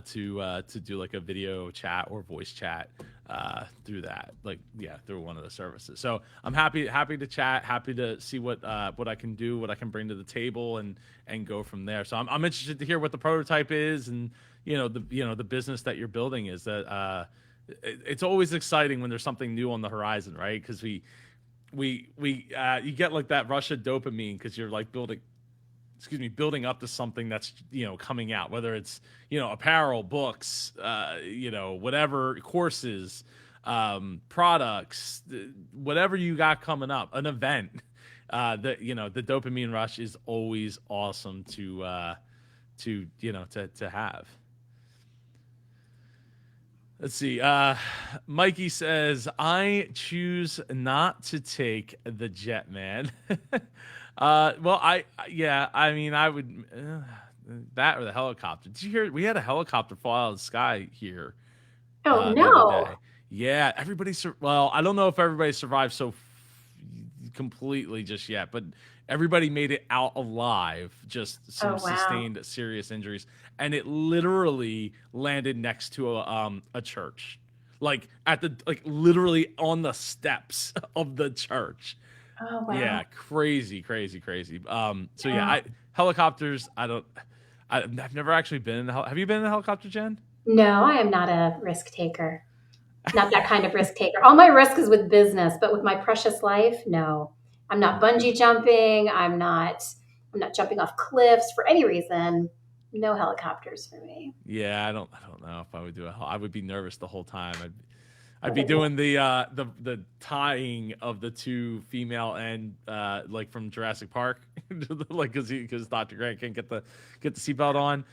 Speaker 1: to do like a video chat or voice chat through that, through one of the services. So I'm happy to chat, happy to see what I can do, what I can bring to the table, and go from there. So I'm interested to hear what the prototype is, and the business that you're building is. That it's always exciting when there's something new on the horizon, right? Because you get like that rush of dopamine because you're like building up to something that's coming out, whether it's apparel, books, whatever, courses, products, whatever you got coming up, an event. The dopamine rush is always awesome to have. Let's see. Mikey says, I choose not to take the jet, man. Well, I would that or the helicopter. Did you hear? We had a helicopter fall out of the sky here.
Speaker 2: Oh
Speaker 1: The
Speaker 2: no!
Speaker 1: other day. Yeah, well, I don't know if everybody survived completely just yet, but everybody made it out alive. Just some sustained serious injuries, and it literally landed next to a church. like at the like literally on the steps of the church.
Speaker 2: Oh wow.
Speaker 1: Yeah, crazy, crazy, crazy. So yeah,
Speaker 2: Yeah.
Speaker 1: I helicopters. I've never actually been in. Have you been in a helicopter, Jen?
Speaker 2: No, I am not a risk taker. Not that kind of risk taker. All my risk is with business, but with my precious life, no. I'm not bungee jumping. I'm not jumping off cliffs for any reason. No helicopters for me.
Speaker 1: Yeah, I don't know if I would do it. I would be nervous the whole time. I'd
Speaker 2: I
Speaker 1: be
Speaker 2: think, yeah.
Speaker 1: doing the tying of the two female and like from Jurassic Park, like because Dr. Grant can't get the seatbelt on.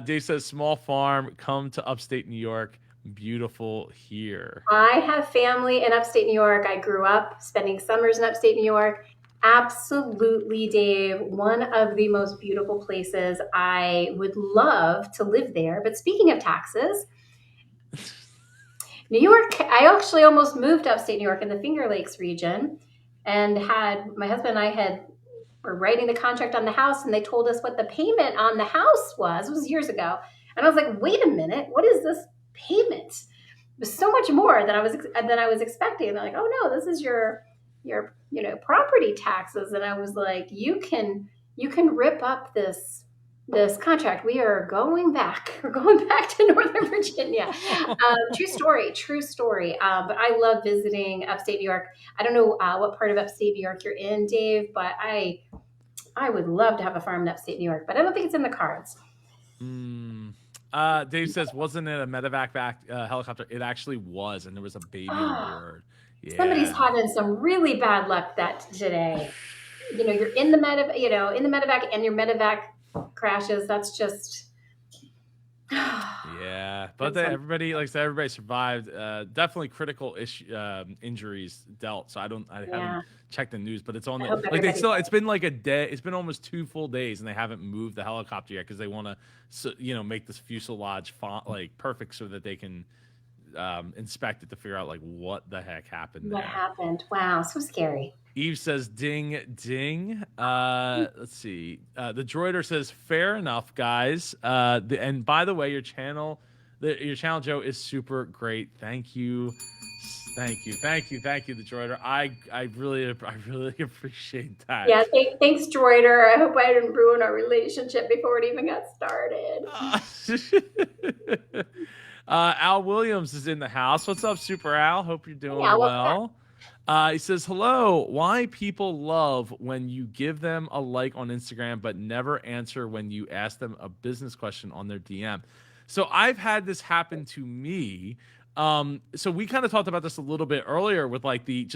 Speaker 1: Dave says small farm, come to upstate New York, beautiful here.
Speaker 2: I have family in upstate New York. I grew up spending summers in upstate New York. Absolutely, Dave. One of the most beautiful places. I would love to live there. But speaking of taxes, New York, I actually almost moved to upstate New York in the Finger Lakes region and had my husband and I had were writing the contract on the house and they told us what the payment on the house was. It was years ago. And I was like, wait a minute, what is this payment? It was so much more than I was expecting. And they're like, oh no, this is your property taxes. And I was like, you can rip up this contract. We are going back. We're going back to Northern Virginia. True story. True story. But I love visiting upstate New York. I don't know what part of upstate New York you're in, Dave, but I would love to have a farm in upstate New York, but I don't think it's in the cards.
Speaker 1: Mm. Dave says, wasn't it a medevac helicopter? It actually was, and there was a baby on
Speaker 2: Oh,
Speaker 1: board.
Speaker 2: somebody's
Speaker 1: Yeah.
Speaker 2: having some really bad luck that today. You're in the medevac and your medevac crashes. That's just
Speaker 1: Yeah, but
Speaker 2: that's
Speaker 1: everybody, like I said, everybody survived. Definitely critical injuries dealt. So I haven't
Speaker 2: yeah.
Speaker 1: checked the news, but it's on
Speaker 2: I
Speaker 1: the
Speaker 2: hope
Speaker 1: like they
Speaker 2: everybody's
Speaker 1: still. It's been like a day. It's been almost 2 full days, and they haven't moved the helicopter yet because they want to, make this fuselage like perfect so that they can inspect it to figure out like what the heck happened
Speaker 2: what
Speaker 1: there.
Speaker 2: happened. Wow, so scary.
Speaker 1: Eve says, "Ding, ding." Let's see. The droider says, "Fair enough, guys." And by the way, your channel, Joe, is super great. Thank you, thank you, the droider. I really appreciate that.
Speaker 2: Yeah, thanks, Droider. I hope I didn't ruin our relationship before it even got started.
Speaker 1: Al Williams is in the house. What's up, Super Al? Hope you're
Speaker 2: Yeah,
Speaker 1: doing
Speaker 2: what's that?
Speaker 1: well. He says, hello. Why people love when you give them a like on Instagram, but never answer when you ask them a business question on their DM. So I've had this happen to me. So we kind of talked about this a little bit earlier with like the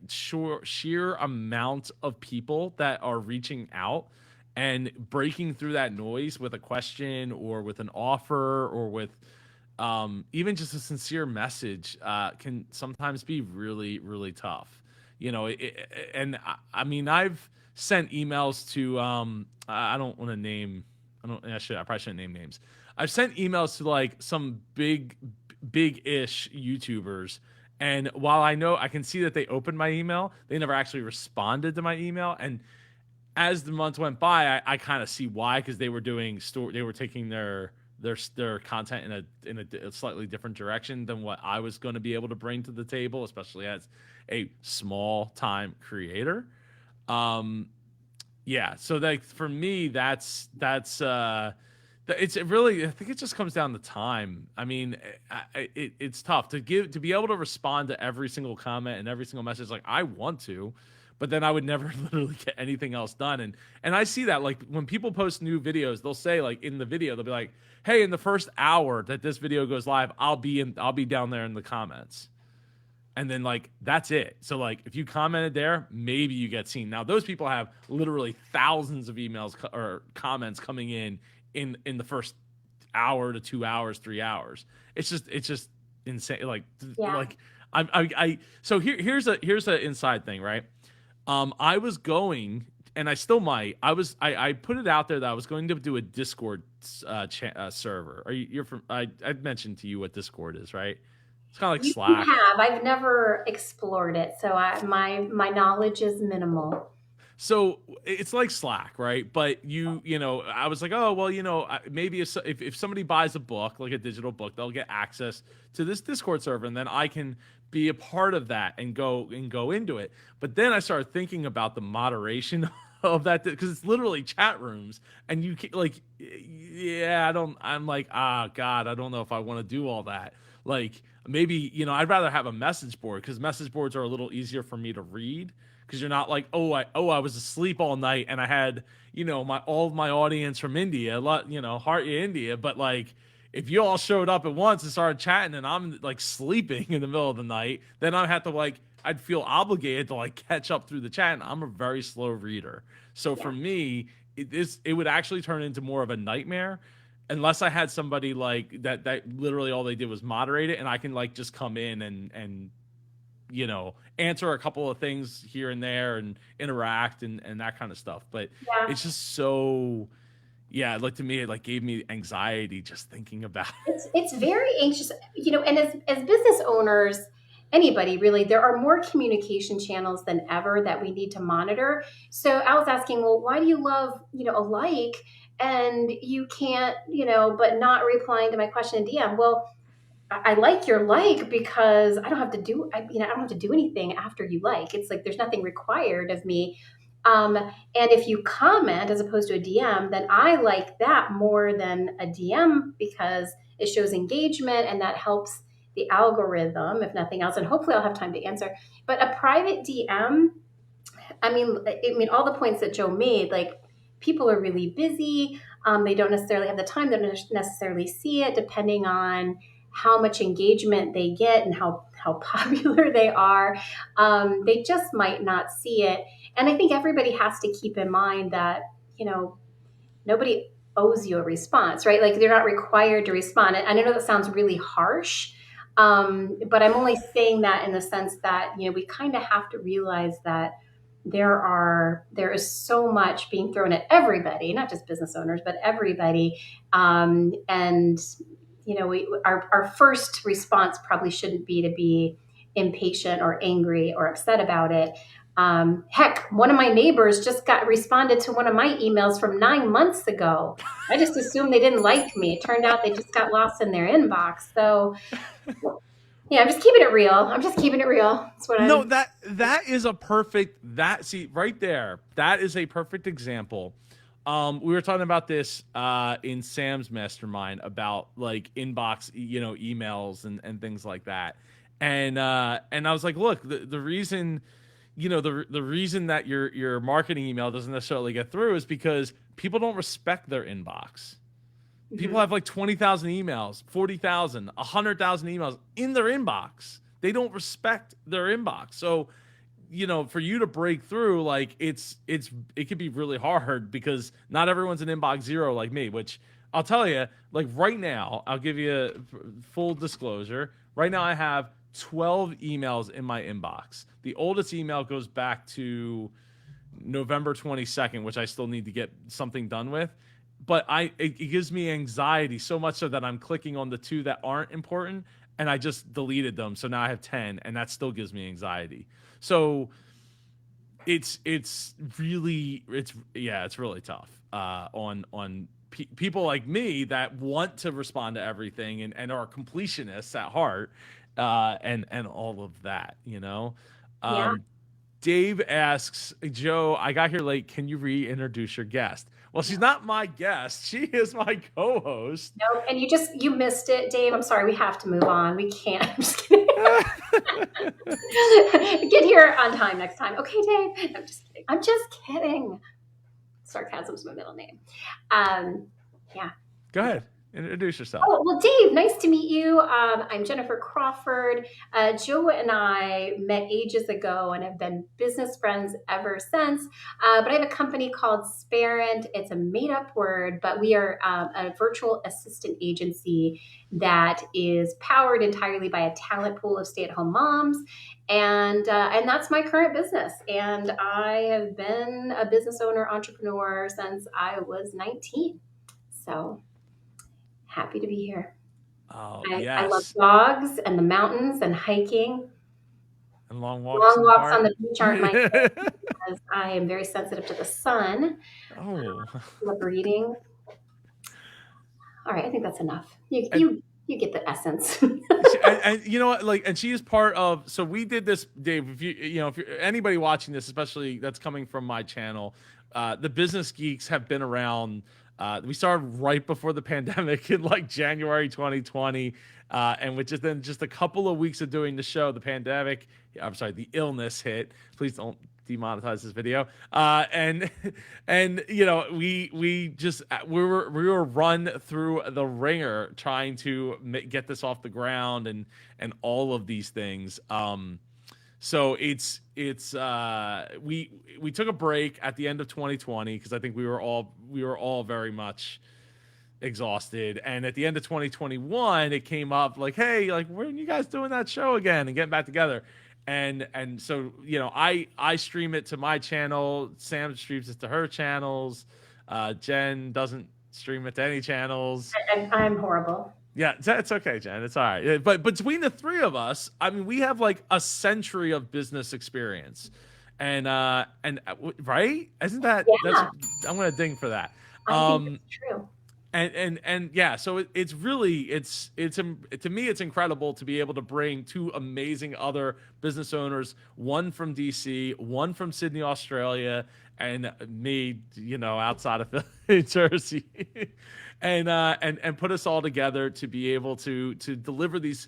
Speaker 1: sheer amount of people that are reaching out and breaking through that noise with a question or with an offer or with even just a sincere message can sometimes be really, really tough. I mean, I've sent emails to I don't want to name. I probably shouldn't name names. I've sent emails to like some big-ish YouTubers, and while I know I can see that they opened my email, they never actually responded to my email. And as the months went by, I kind of see why, because they were doing they were taking their content in a slightly different direction than what I was going to be able to bring to the table, especially as a small time creator. Yeah, so like for me, it's really, I think it just comes down to time. I mean, it's tough to be able to respond to every single comment and every single message. Like I want to, but then I would never literally get anything else done. And I see that like when people post new videos, they'll say like in the video, they'll be like, "Hey, in the first hour that this video goes live, I'll be down there in the comments." And then like that's it. So like if you commented there, maybe you get seen. Now those people have literally thousands of emails or comments coming in the first hour to 2 hours, 3 hours. It's just insane.
Speaker 2: Yeah.
Speaker 1: Like I so here's an inside thing, right? I was going, and I still might. I put it out there that I was going to do a Discord server. You're from? I mentioned to you what Discord is, right? It's kind of like
Speaker 2: You
Speaker 1: Slack.
Speaker 2: have. I've never explored it, so my knowledge is minimal.
Speaker 1: So it's like Slack, right? But I was like, oh well, maybe if somebody buys a book, like a digital book, they'll get access to this Discord server, and then I can be a part of that and go into it. But then I started thinking about the moderation of that, because it's literally chat rooms, and you can, like, yeah, I don't. I'm like, ah, God, I don't know if I want to do all that. Like, maybe I'd rather have a message board, because message boards are a little easier for me to read, because you're not like, I was asleep all night and I had my all of my audience from India, heart you India, but like, if you all showed up at once and started chatting and I'm like sleeping in the middle of the night, then I'd have to like, I'd feel obligated to like catch up through the chat, and I'm a very slow reader. So
Speaker 2: Yeah.
Speaker 1: for me, it would actually turn into more of a nightmare unless I had somebody like that literally all they did was moderate it, and I can like just come in and answer a couple of things here and there and interact and that kind of stuff. But
Speaker 2: Yeah.
Speaker 1: it's just so, yeah, like, to me, it like gave me anxiety just thinking about
Speaker 2: It's very anxious, and as business owners, anybody really, there are more communication channels than ever that we need to monitor. So I was asking, well, why do you love, a like, and you can't, but not replying to my question in DM? Well, I like your like because I don't have to do, I don't have to do anything after you like. It's like there's nothing required of me. And if you comment as opposed to a DM, then I like that more than a DM, because it shows engagement and that helps the algorithm, if nothing else. And hopefully I'll have time to answer. But a private DM, all the points that Joe made, like, people are really busy. They don't necessarily have the time. They don't necessarily see it, depending on how much engagement they get and how popular they are. They just might not see it. And I think everybody has to keep in mind that, you know, nobody owes you a response, right? Like, they're not required to respond. And I know that sounds really harsh, but I'm only saying that in the sense that, we kind of have to realize that there is so much being thrown at everybody, not just business owners, but everybody. And our first response probably shouldn't be to be impatient or angry or upset about it. Heck, one of my neighbors just got responded to one of my emails from 9 months ago. I just assumed they didn't like me. It turned out they just got lost in their inbox. So yeah, I'm just keeping it real. I'm just keeping it real. That's what
Speaker 1: No,
Speaker 2: I'm.
Speaker 1: that is a perfect, that see right there. That is a perfect example. We were talking about this in Sam's mastermind about like inbox, emails and things like that. And I was like, look, the reason, the reason that your marketing email doesn't necessarily get through is because people don't respect their inbox. People
Speaker 2: Mhm.
Speaker 1: have like 20,000 emails, 40,000, 100,000 emails in their inbox. They don't respect their inbox. So, for you to break through, like, it could be really hard, because not everyone's an inbox zero like me, which I'll tell you, like, right now, I'll give you a full disclosure. Right now I have 12 emails in my inbox. The oldest email goes back to November 22nd, which I still need to get something done with. But it gives me anxiety, so much so that I'm clicking on the two that aren't important, and I just deleted them. So now I have 10, and that still gives me anxiety. So it's really tough on people like me that want to respond to everything, and are completionists at heart, and all of that,
Speaker 2: Yeah.
Speaker 1: um Dave asks, Joe, I got here late. Can you reintroduce your guest? Well, she's not my guest. She is my co-host.
Speaker 2: No, and you missed it, Dave. I'm sorry. We have to move on. We can't. I'm just kidding. Get here on time next time. Okay, Dave. I'm just kidding. I'm just kidding. Sarcasm's my middle name. Yeah.
Speaker 1: Go
Speaker 2: Okay.
Speaker 1: ahead. Introduce yourself.
Speaker 2: Oh, well, Dave, nice to meet you. I'm Jennifer Crawford. Joe and I met ages ago and have been business friends ever since. But I have a company called Sparent. It's a made up word, but we are a virtual assistant agency that is powered entirely by a talent pool of stay at home moms. And that's my current business. And I have been a business owner, entrepreneur since I was 19. So happy to be here.
Speaker 1: Oh,
Speaker 2: I love
Speaker 1: yes.
Speaker 2: dogs and the mountains and hiking.
Speaker 1: And long walks
Speaker 2: Long
Speaker 1: in the
Speaker 2: walks on
Speaker 1: park.
Speaker 2: the beach aren't my thing because I am very sensitive to the sun.
Speaker 1: Oh.
Speaker 2: Love reading. All right, I think that's enough. You
Speaker 1: And
Speaker 2: you you get the essence.
Speaker 1: and you know what, like, and she is part of, so we did this, Dave, if if you're anybody watching this, especially that's coming from my channel, the business geeks have been around. We started right before the pandemic in like January 2020, and which is then just a couple of weeks of doing the show, the pandemic, I'm sorry, the illness hit. Please don't demonetize this video. And and we were run through the ringer trying to get this off the ground and all of these things. So we took a break at the end of 2020 because I think we were all very much exhausted. And at the end of 2021, it came up like, hey, like, when are you guys doing that show again and getting back together? And so I stream it to my channel. Sam streams it to her channels. Jen doesn't stream it to any channels.
Speaker 2: I'm horrible.
Speaker 1: Yeah, it's okay, Jen. It's all right. But between the three of us, I mean, we have like a century of business experience, and right? Isn't that that's?
Speaker 2: Yeah,
Speaker 1: I'm gonna ding for that.
Speaker 2: I think
Speaker 1: Um,
Speaker 2: that's true.
Speaker 1: and yeah, so it's really to me it's incredible to be able to bring two amazing other business owners, one from DC, one from Sydney, Australia, and me, outside of New Jersey, and put us all together to be able to deliver these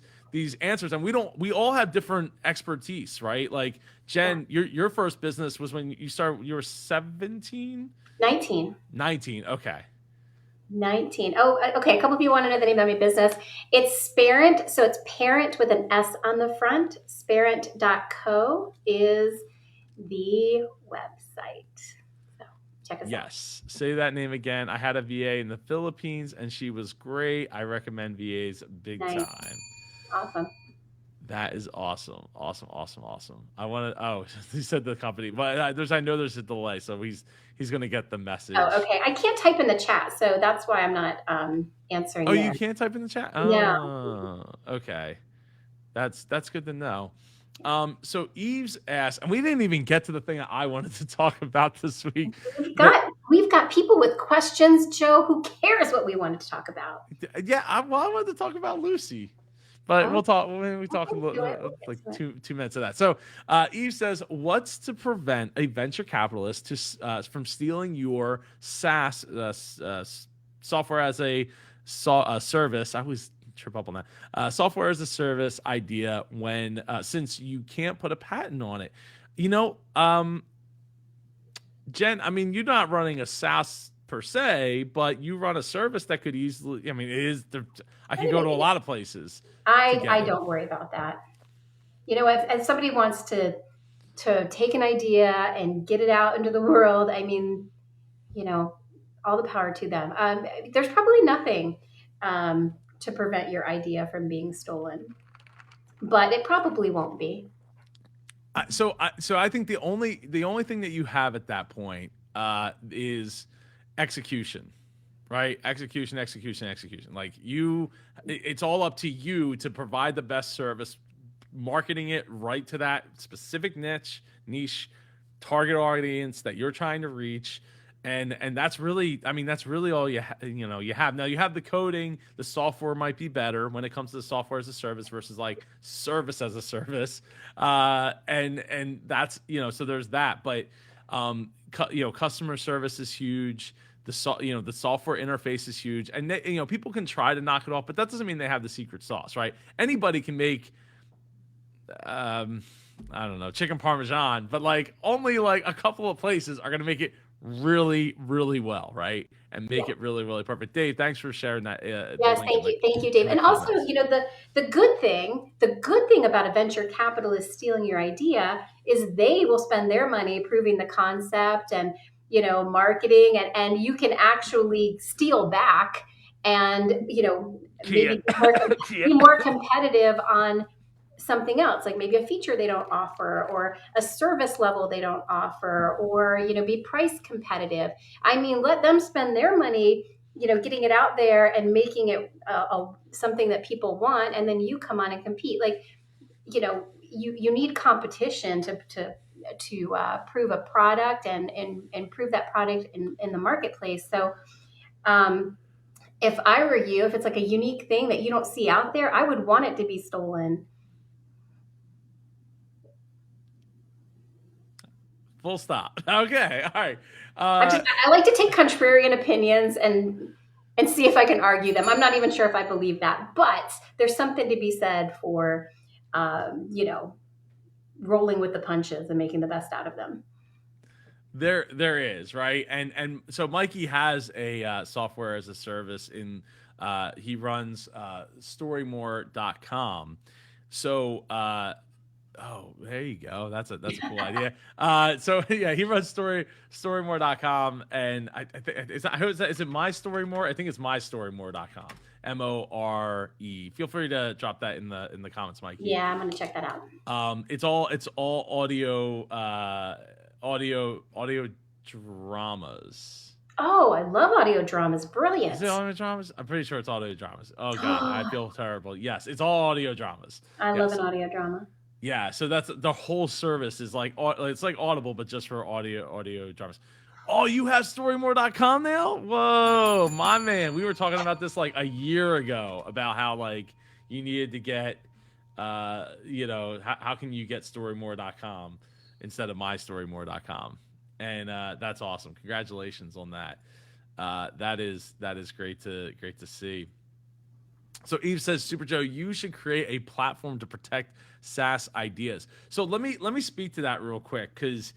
Speaker 1: answers. And we all have different expertise, right? Like,
Speaker 2: Yeah.
Speaker 1: Jen, your first business was when you were 17,
Speaker 2: 19.
Speaker 1: 19. Okay.
Speaker 2: 19. Oh, okay. A couple of you want to know the name of my business. It's Sparent. So it's parent with an S on the front. Sparent.co is the website. So check us out.
Speaker 1: Yes. Say that name again. I had a VA in the Philippines and she was great. I recommend VAs big
Speaker 2: Nice.
Speaker 1: time.
Speaker 2: Awesome.
Speaker 1: That is awesome. Awesome. Awesome. Awesome. I want to, oh, he said the company, but I know there's a delay. So he's going to get the message.
Speaker 2: Oh, okay. I can't type in the chat, so that's why I'm not answering
Speaker 1: Oh,
Speaker 2: there.
Speaker 1: you can't type in the chat?
Speaker 2: No.
Speaker 1: Oh, okay. That's good to know. So Eves asked, and we didn't even get to the thing that I wanted to talk about this week.
Speaker 2: We've got people with questions, Joe. Who cares what we wanted to talk about?
Speaker 1: Yeah, I wanted to talk about Lucy. But we'll talk when we talk like 2 minutes of that. So Eve says, "What's to prevent a venture capitalist from stealing your SaaS software as a service?" I always trip up on that. Software as a service idea when since you can't put a patent on it. Jen, I mean, you're not running a SaaS per se, but you run a service that could easily. I mean, I can go to a lot of places.
Speaker 2: I don't worry about that. If somebody wants to take an idea and get it out into the world, I mean, all the power to them. There's probably nothing to prevent your idea from being stolen, but it probably won't be.
Speaker 1: So I think the only thing that you have at that point is execution. Right? Execution. Like it's all up to you to provide the best service, marketing it right to that specific niche, target audience that you're trying to reach. And that's really, I mean, that's really all you have. Now you have the coding, the software might be better when it comes to the software as a service versus like service as a service. And that's, so there's that, but customer service is huge. The software interface is huge, and people can try to knock it off, but that doesn't mean they have the secret sauce, right? Anybody can make, I don't know, chicken parmesan, but like only like a couple of places are going to make it really, really well, right? And make it really, really perfect. Dave, thanks for sharing that.
Speaker 2: Yes, thank you, Dave. And also, the good thing about a venture capitalist stealing your idea is they will spend their money proving the concept and marketing, and you can actually steal back and maybe be more competitive on something else, like maybe a feature they don't offer or a service level they don't offer, or be price competitive. I mean, let them spend their money getting it out there and making it something that people want, and then you come on and compete. Like you need competition to prove a product and prove that product in the marketplace. So um, if I were you, if it's like a unique thing that you don't see out there, I would want it to be stolen.
Speaker 1: Full stop. Okay. All right.
Speaker 2: I I like to take contrarian opinions and see if I can argue them. I'm not even sure if I believe that, but there's something to be said for, you know, rolling with the punches and making the best out of them.
Speaker 1: There is, right? And so Mikey has a software as a service in he runs storymore.com. So oh, there you go. That's a cool idea. So yeah, he runs storymore.com, and I think is it my storymore? I think it's mystorymore.com. More. Feel free to drop that in the comments, Mikey.
Speaker 2: Yeah, I'm gonna check that out.
Speaker 1: It's all audio dramas.
Speaker 2: Oh, I love audio dramas.
Speaker 1: Is
Speaker 2: Brilliant.
Speaker 1: it audio dramas? I'm pretty sure it's audio dramas. Oh god, I feel terrible. Yes, it's all audio dramas.
Speaker 2: I love
Speaker 1: Yes.
Speaker 2: an audio drama.
Speaker 1: Yeah, so that's the whole service is like it's like Audible but just for audio dramas. Oh, you have storymore.com now? Whoa, my man. We were talking about this like a year ago about how like you needed to get how can you get storymore.com instead of mystorymore.com. And that's awesome. Congratulations on that. That is great to see. So Eve says, Super Joe, you should create a platform to protect SaaS ideas. So let me speak to that real quick because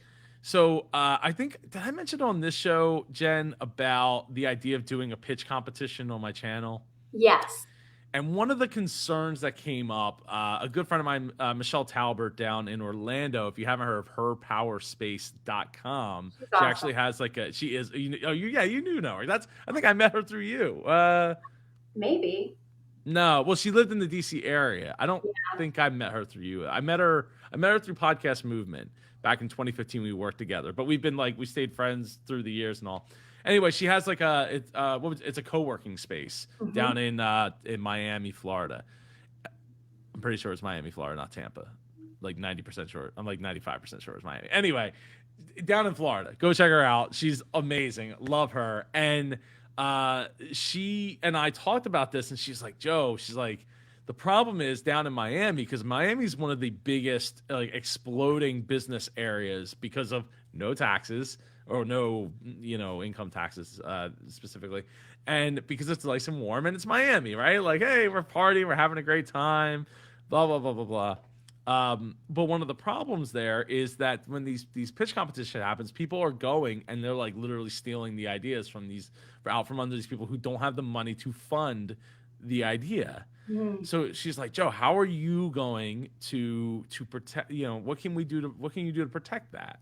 Speaker 1: I think did I mention on this show, Jen, about the idea of doing a pitch competition on my channel?
Speaker 2: Yes.
Speaker 1: And one of the concerns that came up, a good friend of mine, Michelle Talbert down in Orlando, if you haven't heard of herpowerspace.com,
Speaker 2: She's
Speaker 1: she
Speaker 2: awesome.
Speaker 1: actually has she is, you knew know her. I think I met her through you.
Speaker 2: Maybe.
Speaker 1: No, well, she lived in the DC area. I don't think I met her through you. I met her through Podcast Movement back in 2015. We worked together, but we stayed friends through the years and all. Anyway, she has like it's a co-working space down in Miami, Florida. I'm pretty sure it's Miami, Florida, not Tampa. Like 90% sure. I'm like 95% sure it's Miami. Anyway, down in Florida. Go check her out. She's amazing. Love her. And she and I talked about this, and she's like, Joe, she's like, the problem is down in Miami, because Miami is one of the biggest like exploding business areas because of no taxes or no income taxes specifically, and because it's nice and warm and it's Miami, right? Like, hey, we're partying, we're having a great time, blah blah blah blah blah. But one of the problems there is that when these pitch competition happens, people are going and they're like literally stealing the ideas from out from under these people who don't have the money to fund the idea.
Speaker 2: Mm.
Speaker 1: So she's like, Joe, how are you going to protect? What can you do to protect that?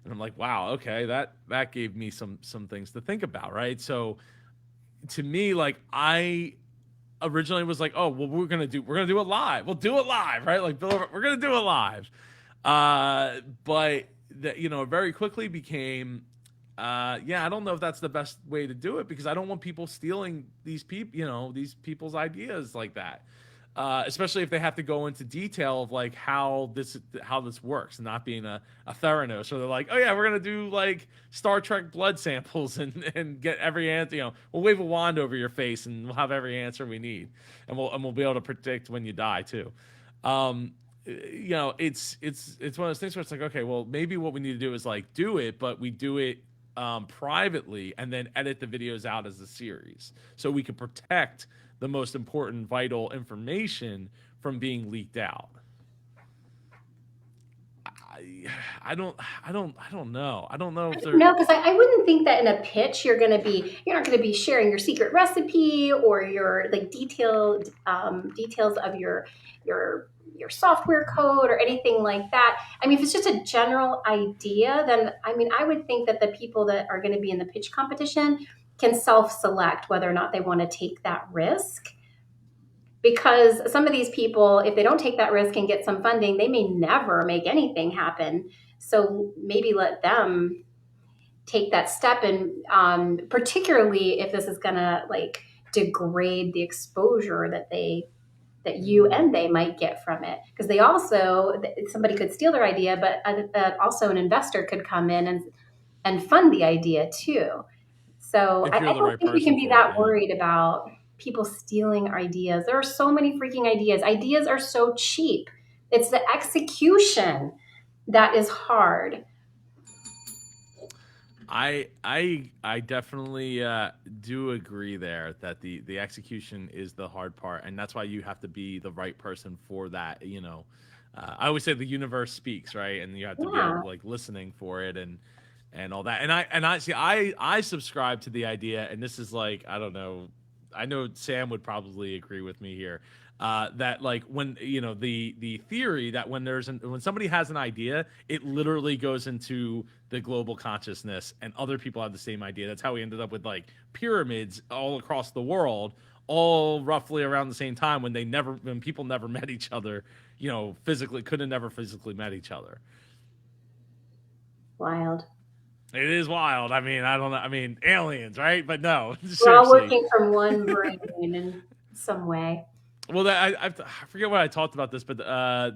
Speaker 1: And I'm like, wow, okay, that gave me some things to think about, right? So to me, like I originally was like, oh, well, we're gonna do it live. We'll do it live, right? Like, we're gonna do it live. But that very quickly became, I don't know if that's the best way to do it because I don't want people stealing these people's ideas like that. Especially if they have to go into detail of like how this works, not being a Theranos. So they're like, oh yeah, we're gonna do like Star Trek blood samples and get every answer. We'll wave a wand over your face and we'll have every answer we need, and we'll be able to predict when you die too. It's one of those things where it's like, okay, well maybe what we need to do is like do it, but we do it privately and then edit the videos out as a series so we can protect the most important vital information from being leaked out. I don't know. I don't know if they're
Speaker 2: No, because I wouldn't think that in a pitch you're not going to be sharing your secret recipe or your like detailed details of your software code or anything like that. I mean, if it's just a general idea, then I mean, I would think that the people that are going to be in the pitch competition can self-select whether or not they want to take that risk. Because some of these people, if they don't take that risk and get some funding, they may never make anything happen. So maybe let them take that step, and particularly if this is going to like degrade the exposure that they that you and they might get from it. Because they also, somebody could steal their idea, but also an investor could come in and fund the idea too. So
Speaker 1: If
Speaker 2: I
Speaker 1: you're the
Speaker 2: don't
Speaker 1: right
Speaker 2: think we can
Speaker 1: person
Speaker 2: be
Speaker 1: for it,
Speaker 2: that
Speaker 1: yeah.
Speaker 2: worried about people stealing ideas. There are so many freaking ideas. Ideas are so cheap. It's the execution that is hard.
Speaker 1: I definitely do agree there that the execution is the hard part, and that's why you have to be the right person for that. I always say the universe speaks, right, and you have to be
Speaker 2: Yeah.
Speaker 1: like listening for it and all that. And I see I subscribe to the idea, and this is like I don't know. I know Sam would probably agree with me here. That like when the theory that when somebody has an idea, it literally goes into the global consciousness, and other people have the same idea. That's how we ended up with like pyramids all across the world, all roughly around the same time when people never met each other, physically could have never physically met each other.
Speaker 2: Wild.
Speaker 1: It is wild. I mean, I don't know. I mean, aliens, right? But no,
Speaker 2: We're all
Speaker 1: seriously.
Speaker 2: working from one brain in some way.
Speaker 1: Well, I forget what I talked about this, but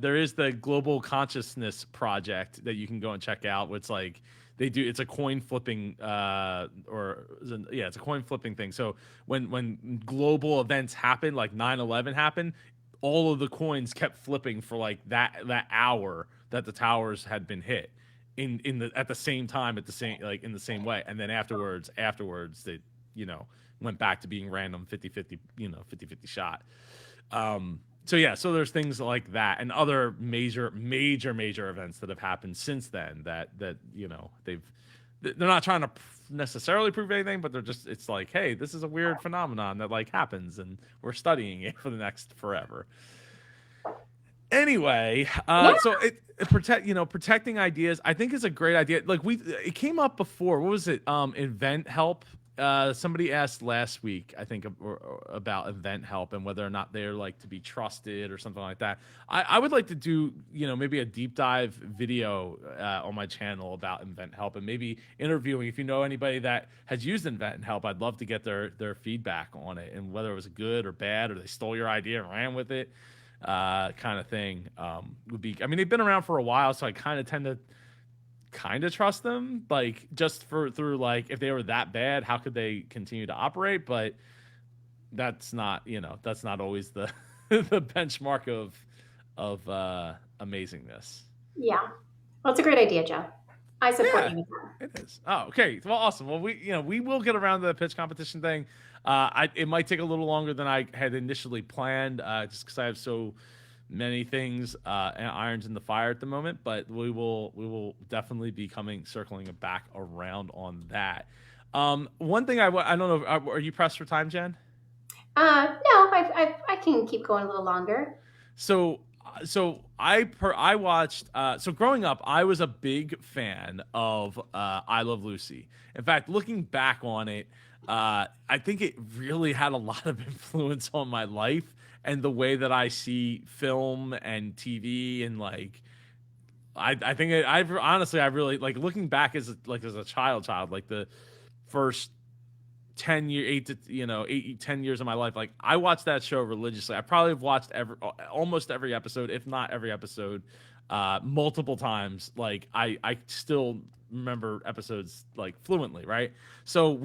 Speaker 1: there is the Global Consciousness Project that you can go and check out. It's like it's a coin flipping it's a coin flipping thing. So when global events happen, like 9/11 happened, all of the coins kept flipping for like that hour that the towers had been hit in the at the same time at the same like in the same way, and then afterwards they went back to being random 50-50 50-50 shot. So yeah, so there's things like that and other major events that have happened since then that they're not trying to necessarily prove anything, but it's like, hey, this is a weird phenomenon that like happens, and we're studying it for the next forever. Anyway,
Speaker 2: Yeah.
Speaker 1: so protecting ideas, I think is a great idea. Like it came up before. What was it? Event help. Somebody asked last week, I think, about event help and whether or not they're like to be trusted or something like that. I would like to do, maybe a deep dive video on my channel about event help, and maybe interviewing, if you know anybody that has used event help, I'd love to get their feedback on it and whether it was good or bad, or they stole your idea and ran with it, kind of thing. Would be, I mean, they've been around for a while, so I kind of tend to trust them, like just through like, if they were that bad, how could they continue to operate? But that's not always the the benchmark of amazingness.
Speaker 2: Yeah. Well, it's a great idea, Joe. I support
Speaker 1: Yeah,
Speaker 2: you with that.
Speaker 1: it is. Oh, okay. Well, awesome. Well, we will get around to the pitch competition thing. It might take a little longer than I had initially planned, just because I have so many things and irons in the fire at the moment. But we will definitely be circling back around on that. One thing I don't know. Are you pressed for time, Jen?
Speaker 2: No, I can keep going a little longer.
Speaker 1: So I watched. So growing up, I was a big fan of I Love Lucy. In fact, looking back on it, I think it really had a lot of influence on my life and the way that I see film and TV, and like I think I've honestly I really like looking back as a child, like the first 10 year 8 to 10 years of my life. Like I watched that show religiously. I probably have watched almost every episode, if not every episode, multiple times. Like I still remember episodes like fluently, right? So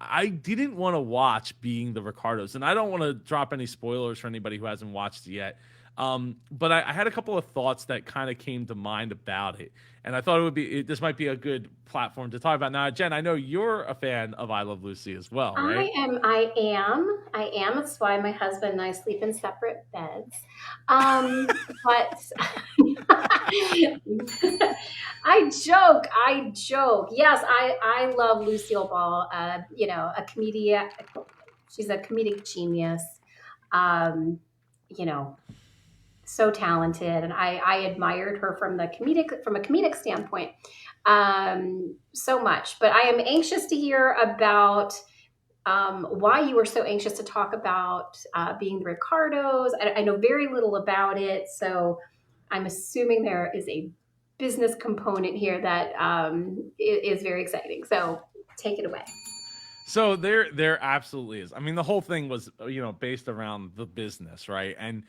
Speaker 1: I didn't want to watch Being the Ricardos, and I don't want to drop any spoilers for anybody who hasn't watched it yet. But I had a couple of thoughts that kind of came to mind about it, and I thought this might be a good platform to talk about. Now, Jen, I know you're a fan of I Love Lucy as well, right?
Speaker 2: I am. That's why my husband and I sleep in separate beds. But I joke. Yes, I love Lucille Ball. A comedian. She's a comedic genius. Um, you know, so talented, and I admired her from a comedic standpoint, so much. But I am anxious to hear about why you were so anxious to talk about Being the Ricardos. I know very little about it, so I'm assuming there is a business component here that is very exciting. So take it away.
Speaker 1: So there absolutely is. I mean, the whole thing was based around the business, right? And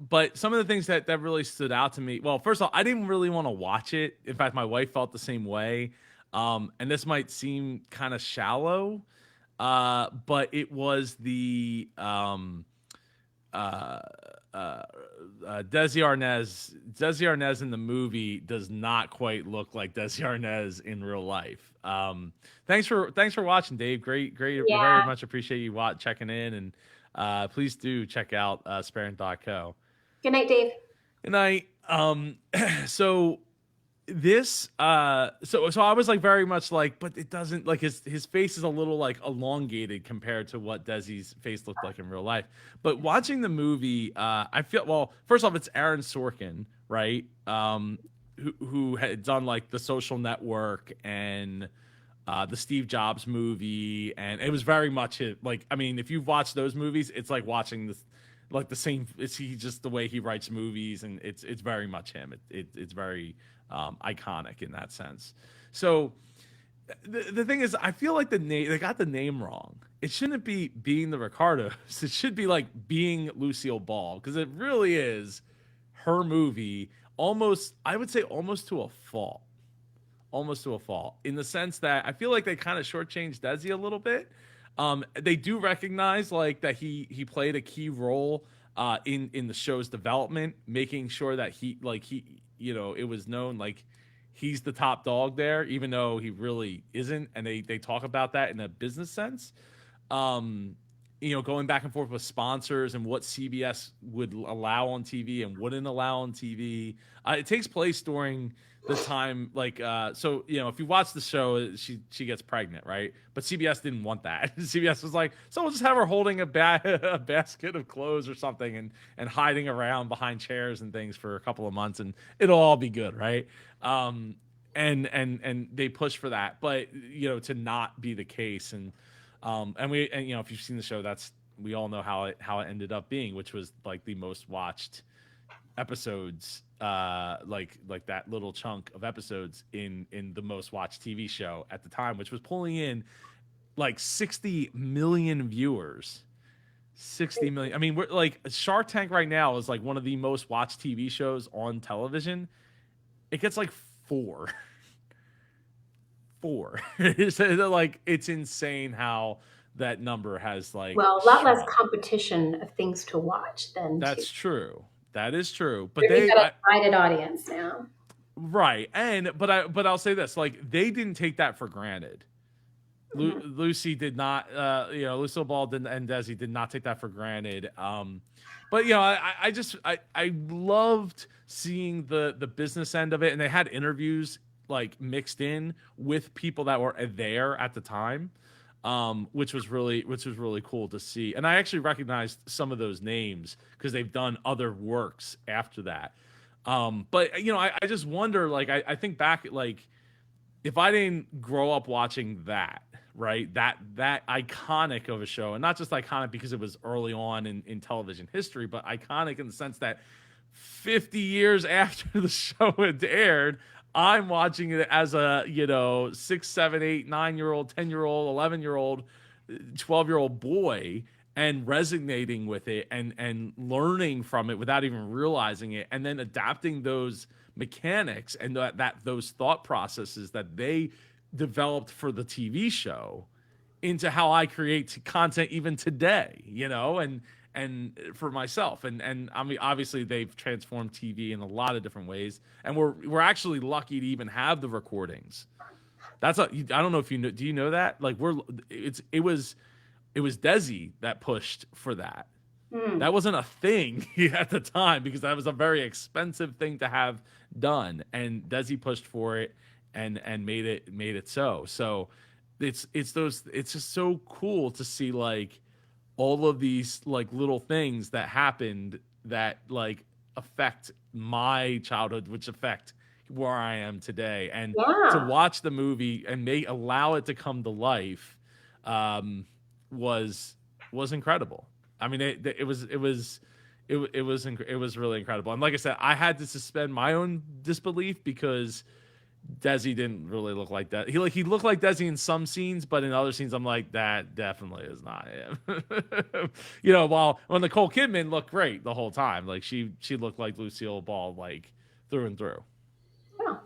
Speaker 1: but some of the things that really stood out to me. Well, first of all, I didn't really want to watch it. In fact, my wife felt the same way. And this might seem kind of shallow, but it was the uh, uh, Desi Arnaz. Desi Arnaz in the movie does not quite look like Desi Arnaz in real life. Thanks for watching, Dave. Great, very
Speaker 2: Yeah.
Speaker 1: much appreciate you checking in, and please do check out Sparent.co.
Speaker 2: Good night, Dave.
Speaker 1: Good night. So this so I was like very much like, but it doesn't, like, his face is a little like elongated compared to what Desi's face looked like in real life. But watching the movie, I feel, well, first off, it's Aaron Sorkin, right? Who had done like The Social Network and the Steve Jobs movie, and it was very much it. Like, I mean, if you've watched those movies, it's like watching this, like the same. It's he just the way he writes movies, and it's very much him. It's very iconic in that sense. So the thing is, I feel like the name, they got the name wrong. It shouldn't be Being the Ricardos. It should be like Being Lucille Ball, because it really is her movie. Almost, I would say, almost to a fault. Almost to a fault, in the sense that I feel like they kind of shortchanged Desi a little bit. They do recognize like that he played a key role in the show's development, making sure that it was known like he's the top dog there, even though he really isn't, and they talk about that in a business sense. Um, going back and forth with sponsors and what CBS would allow on TV and wouldn't allow on TV. It takes place during the time, like, so if you watch the show, she gets pregnant, right? But CBS didn't want that. CBS was like, so we'll just have her holding a basket of clothes or something, and hiding around behind chairs and things for a couple of months, and it'll all be good, right? And they push for that, but to not be the case. And if you've seen the show, we all know how it ended up being, which was like the most watched episodes, like that little chunk of episodes in the most watched TV show at the time, which was pulling in like 60 million viewers. 60 million. I mean, we're like, Shark Tank right now is like one of the most watched TV shows on television. It gets like four. It's like, it's insane how that number has like
Speaker 2: Well, a lot less
Speaker 1: shrunk.
Speaker 2: competition of things to watch than to.
Speaker 1: That's true. That is true. But
Speaker 2: You've got a divided audience now.
Speaker 1: right. But I'll say this, like, they didn't take that for granted. Lucy did not, Lucille Ball didn't, and Desi did not take that for granted. But I loved seeing the business end of it, and they had interviews like mixed in with people that were there at the time, which was really cool to see. And I actually recognized some of those names because they've done other works after that. But I just wonder, like, I think back, like, if I didn't grow up watching that, right, that iconic of a show, and not just iconic because it was early on in television history, but iconic in the sense that 50 years after the show had aired, I'm watching it as a 6, 7, 8, 9-year old, 10-year-old, 11-year-old, 12-year-old boy, and resonating with it, and learning from it without even realizing it, and then adapting those mechanics and those thought processes that they developed for the TV show into how I create content even today, and for myself. And I mean, obviously they've transformed TV in a lot of different ways, and we're actually lucky to even have the recordings. I don't know if you know, do you know that? Like, it was Desi that pushed for that. That wasn't a thing at the time, because that was a very expensive thing to have done, and Desi pushed for it, and made it so. So it's just so cool to see, like, all of these like little things that happened that like affect my childhood, which affect where I am today. And to
Speaker 2: Yeah.
Speaker 1: watch the movie and allow it to come to life, was incredible. I mean, it was really incredible. And like I said, I had to suspend my own disbelief, because Desi didn't really look like that. He looked like Desi in some scenes, but in other scenes, I'm like, that definitely is not him. While when Nicole Kidman looked great the whole time, like she looked like Lucille Ball, like through and through.
Speaker 2: Oh,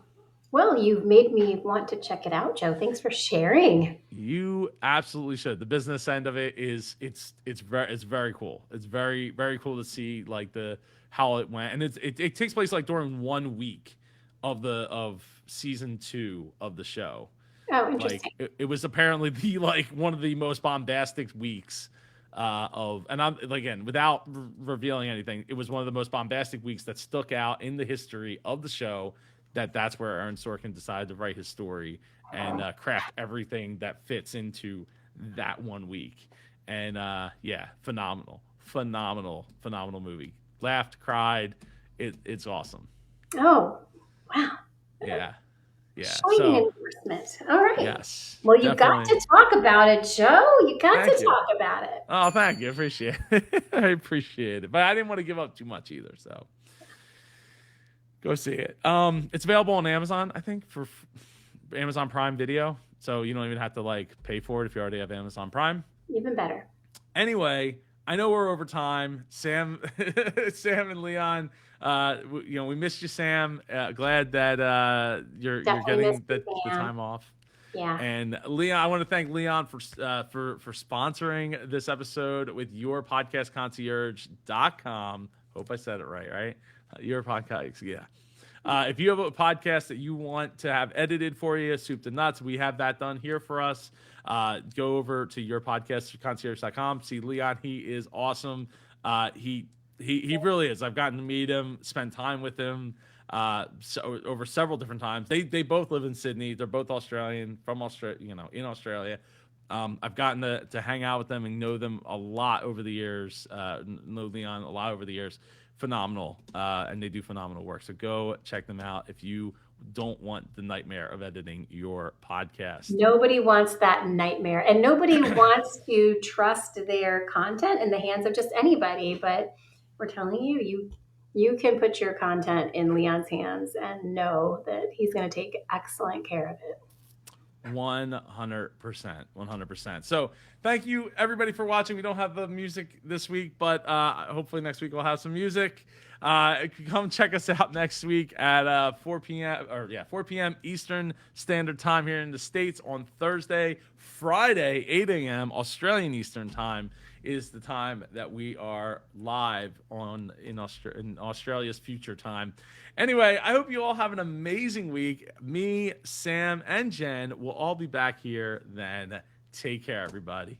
Speaker 2: well, you've made me want to check it out, Joe. Thanks for sharing.
Speaker 1: You absolutely should. The business end of it is it's very cool. It's very very cool to see like the how it went, and it takes place like during 1 week of season 2 of the show.
Speaker 2: Oh,
Speaker 1: Like
Speaker 2: interesting.
Speaker 1: it was apparently the like one of the most bombastic weeks of, and I'm again without revealing anything, it was one of the most bombastic weeks that stuck out in the history of the show. That's where Aaron Sorkin decided to write his story and craft everything that fits into that 1 week. And yeah, phenomenal movie. Laughed, cried. It's awesome.
Speaker 2: Oh, wow.
Speaker 1: Yeah, yeah.
Speaker 2: Showing
Speaker 1: So
Speaker 2: endorsement. All right.
Speaker 1: yes,
Speaker 2: Well, you got
Speaker 1: definitely.
Speaker 2: to talk about it, Joe. You got
Speaker 1: Thank
Speaker 2: to
Speaker 1: you.
Speaker 2: talk about it.
Speaker 1: Oh, thank you. Appreciate it. I appreciate it. But I didn't want to give up too much either. So go see it. It's available on Amazon, I think, for Amazon Prime Video. So you don't even have to like pay for it if you already have Amazon Prime.
Speaker 2: Even better.
Speaker 1: Anyway, I know we're over time. Sam, Sam and Leon, we missed you, Sam. Glad that you're
Speaker 2: Definitely missed
Speaker 1: getting
Speaker 2: you,
Speaker 1: the
Speaker 2: Sam.
Speaker 1: time off.
Speaker 2: Yeah.
Speaker 1: And Leon, I want to thank Leon for sponsoring this episode with yourpodcastconcierge.com. Hope I said it right, right? Your podcast, yeah. If you have a podcast that you want to have edited for you, soup to nuts, we have that done here for us. Go over to yourpodcastconcierge.com. See Leon, he is awesome. He really is. I've gotten to meet him, spend time with him over several different times. They both live in Sydney. They're both Australian, from Australia, in Australia. I've gotten to hang out with them and know them a lot over the years. Know Leon a lot over the years. Phenomenal, and they do phenomenal work. So go check them out if you don't want the nightmare of editing your podcast.
Speaker 2: Nobody wants that nightmare, and nobody wants to trust their content in the hands of just anybody. But we're telling you, you can put your content in Leon's hands and know that he's going to take excellent care of it.
Speaker 1: 100%. So thank you everybody for watching. We don't have the music this week, but hopefully next week we'll have some music. Come check us out next week at 4 p.m. Eastern Standard Time here in the States on Thursday. Friday, 8 a.m. Australian Eastern Time is the time that we are live in Australia's future time. Anyway, I hope you all have an amazing week. Me, Sam, and Jen will all be back here then. Take care, everybody.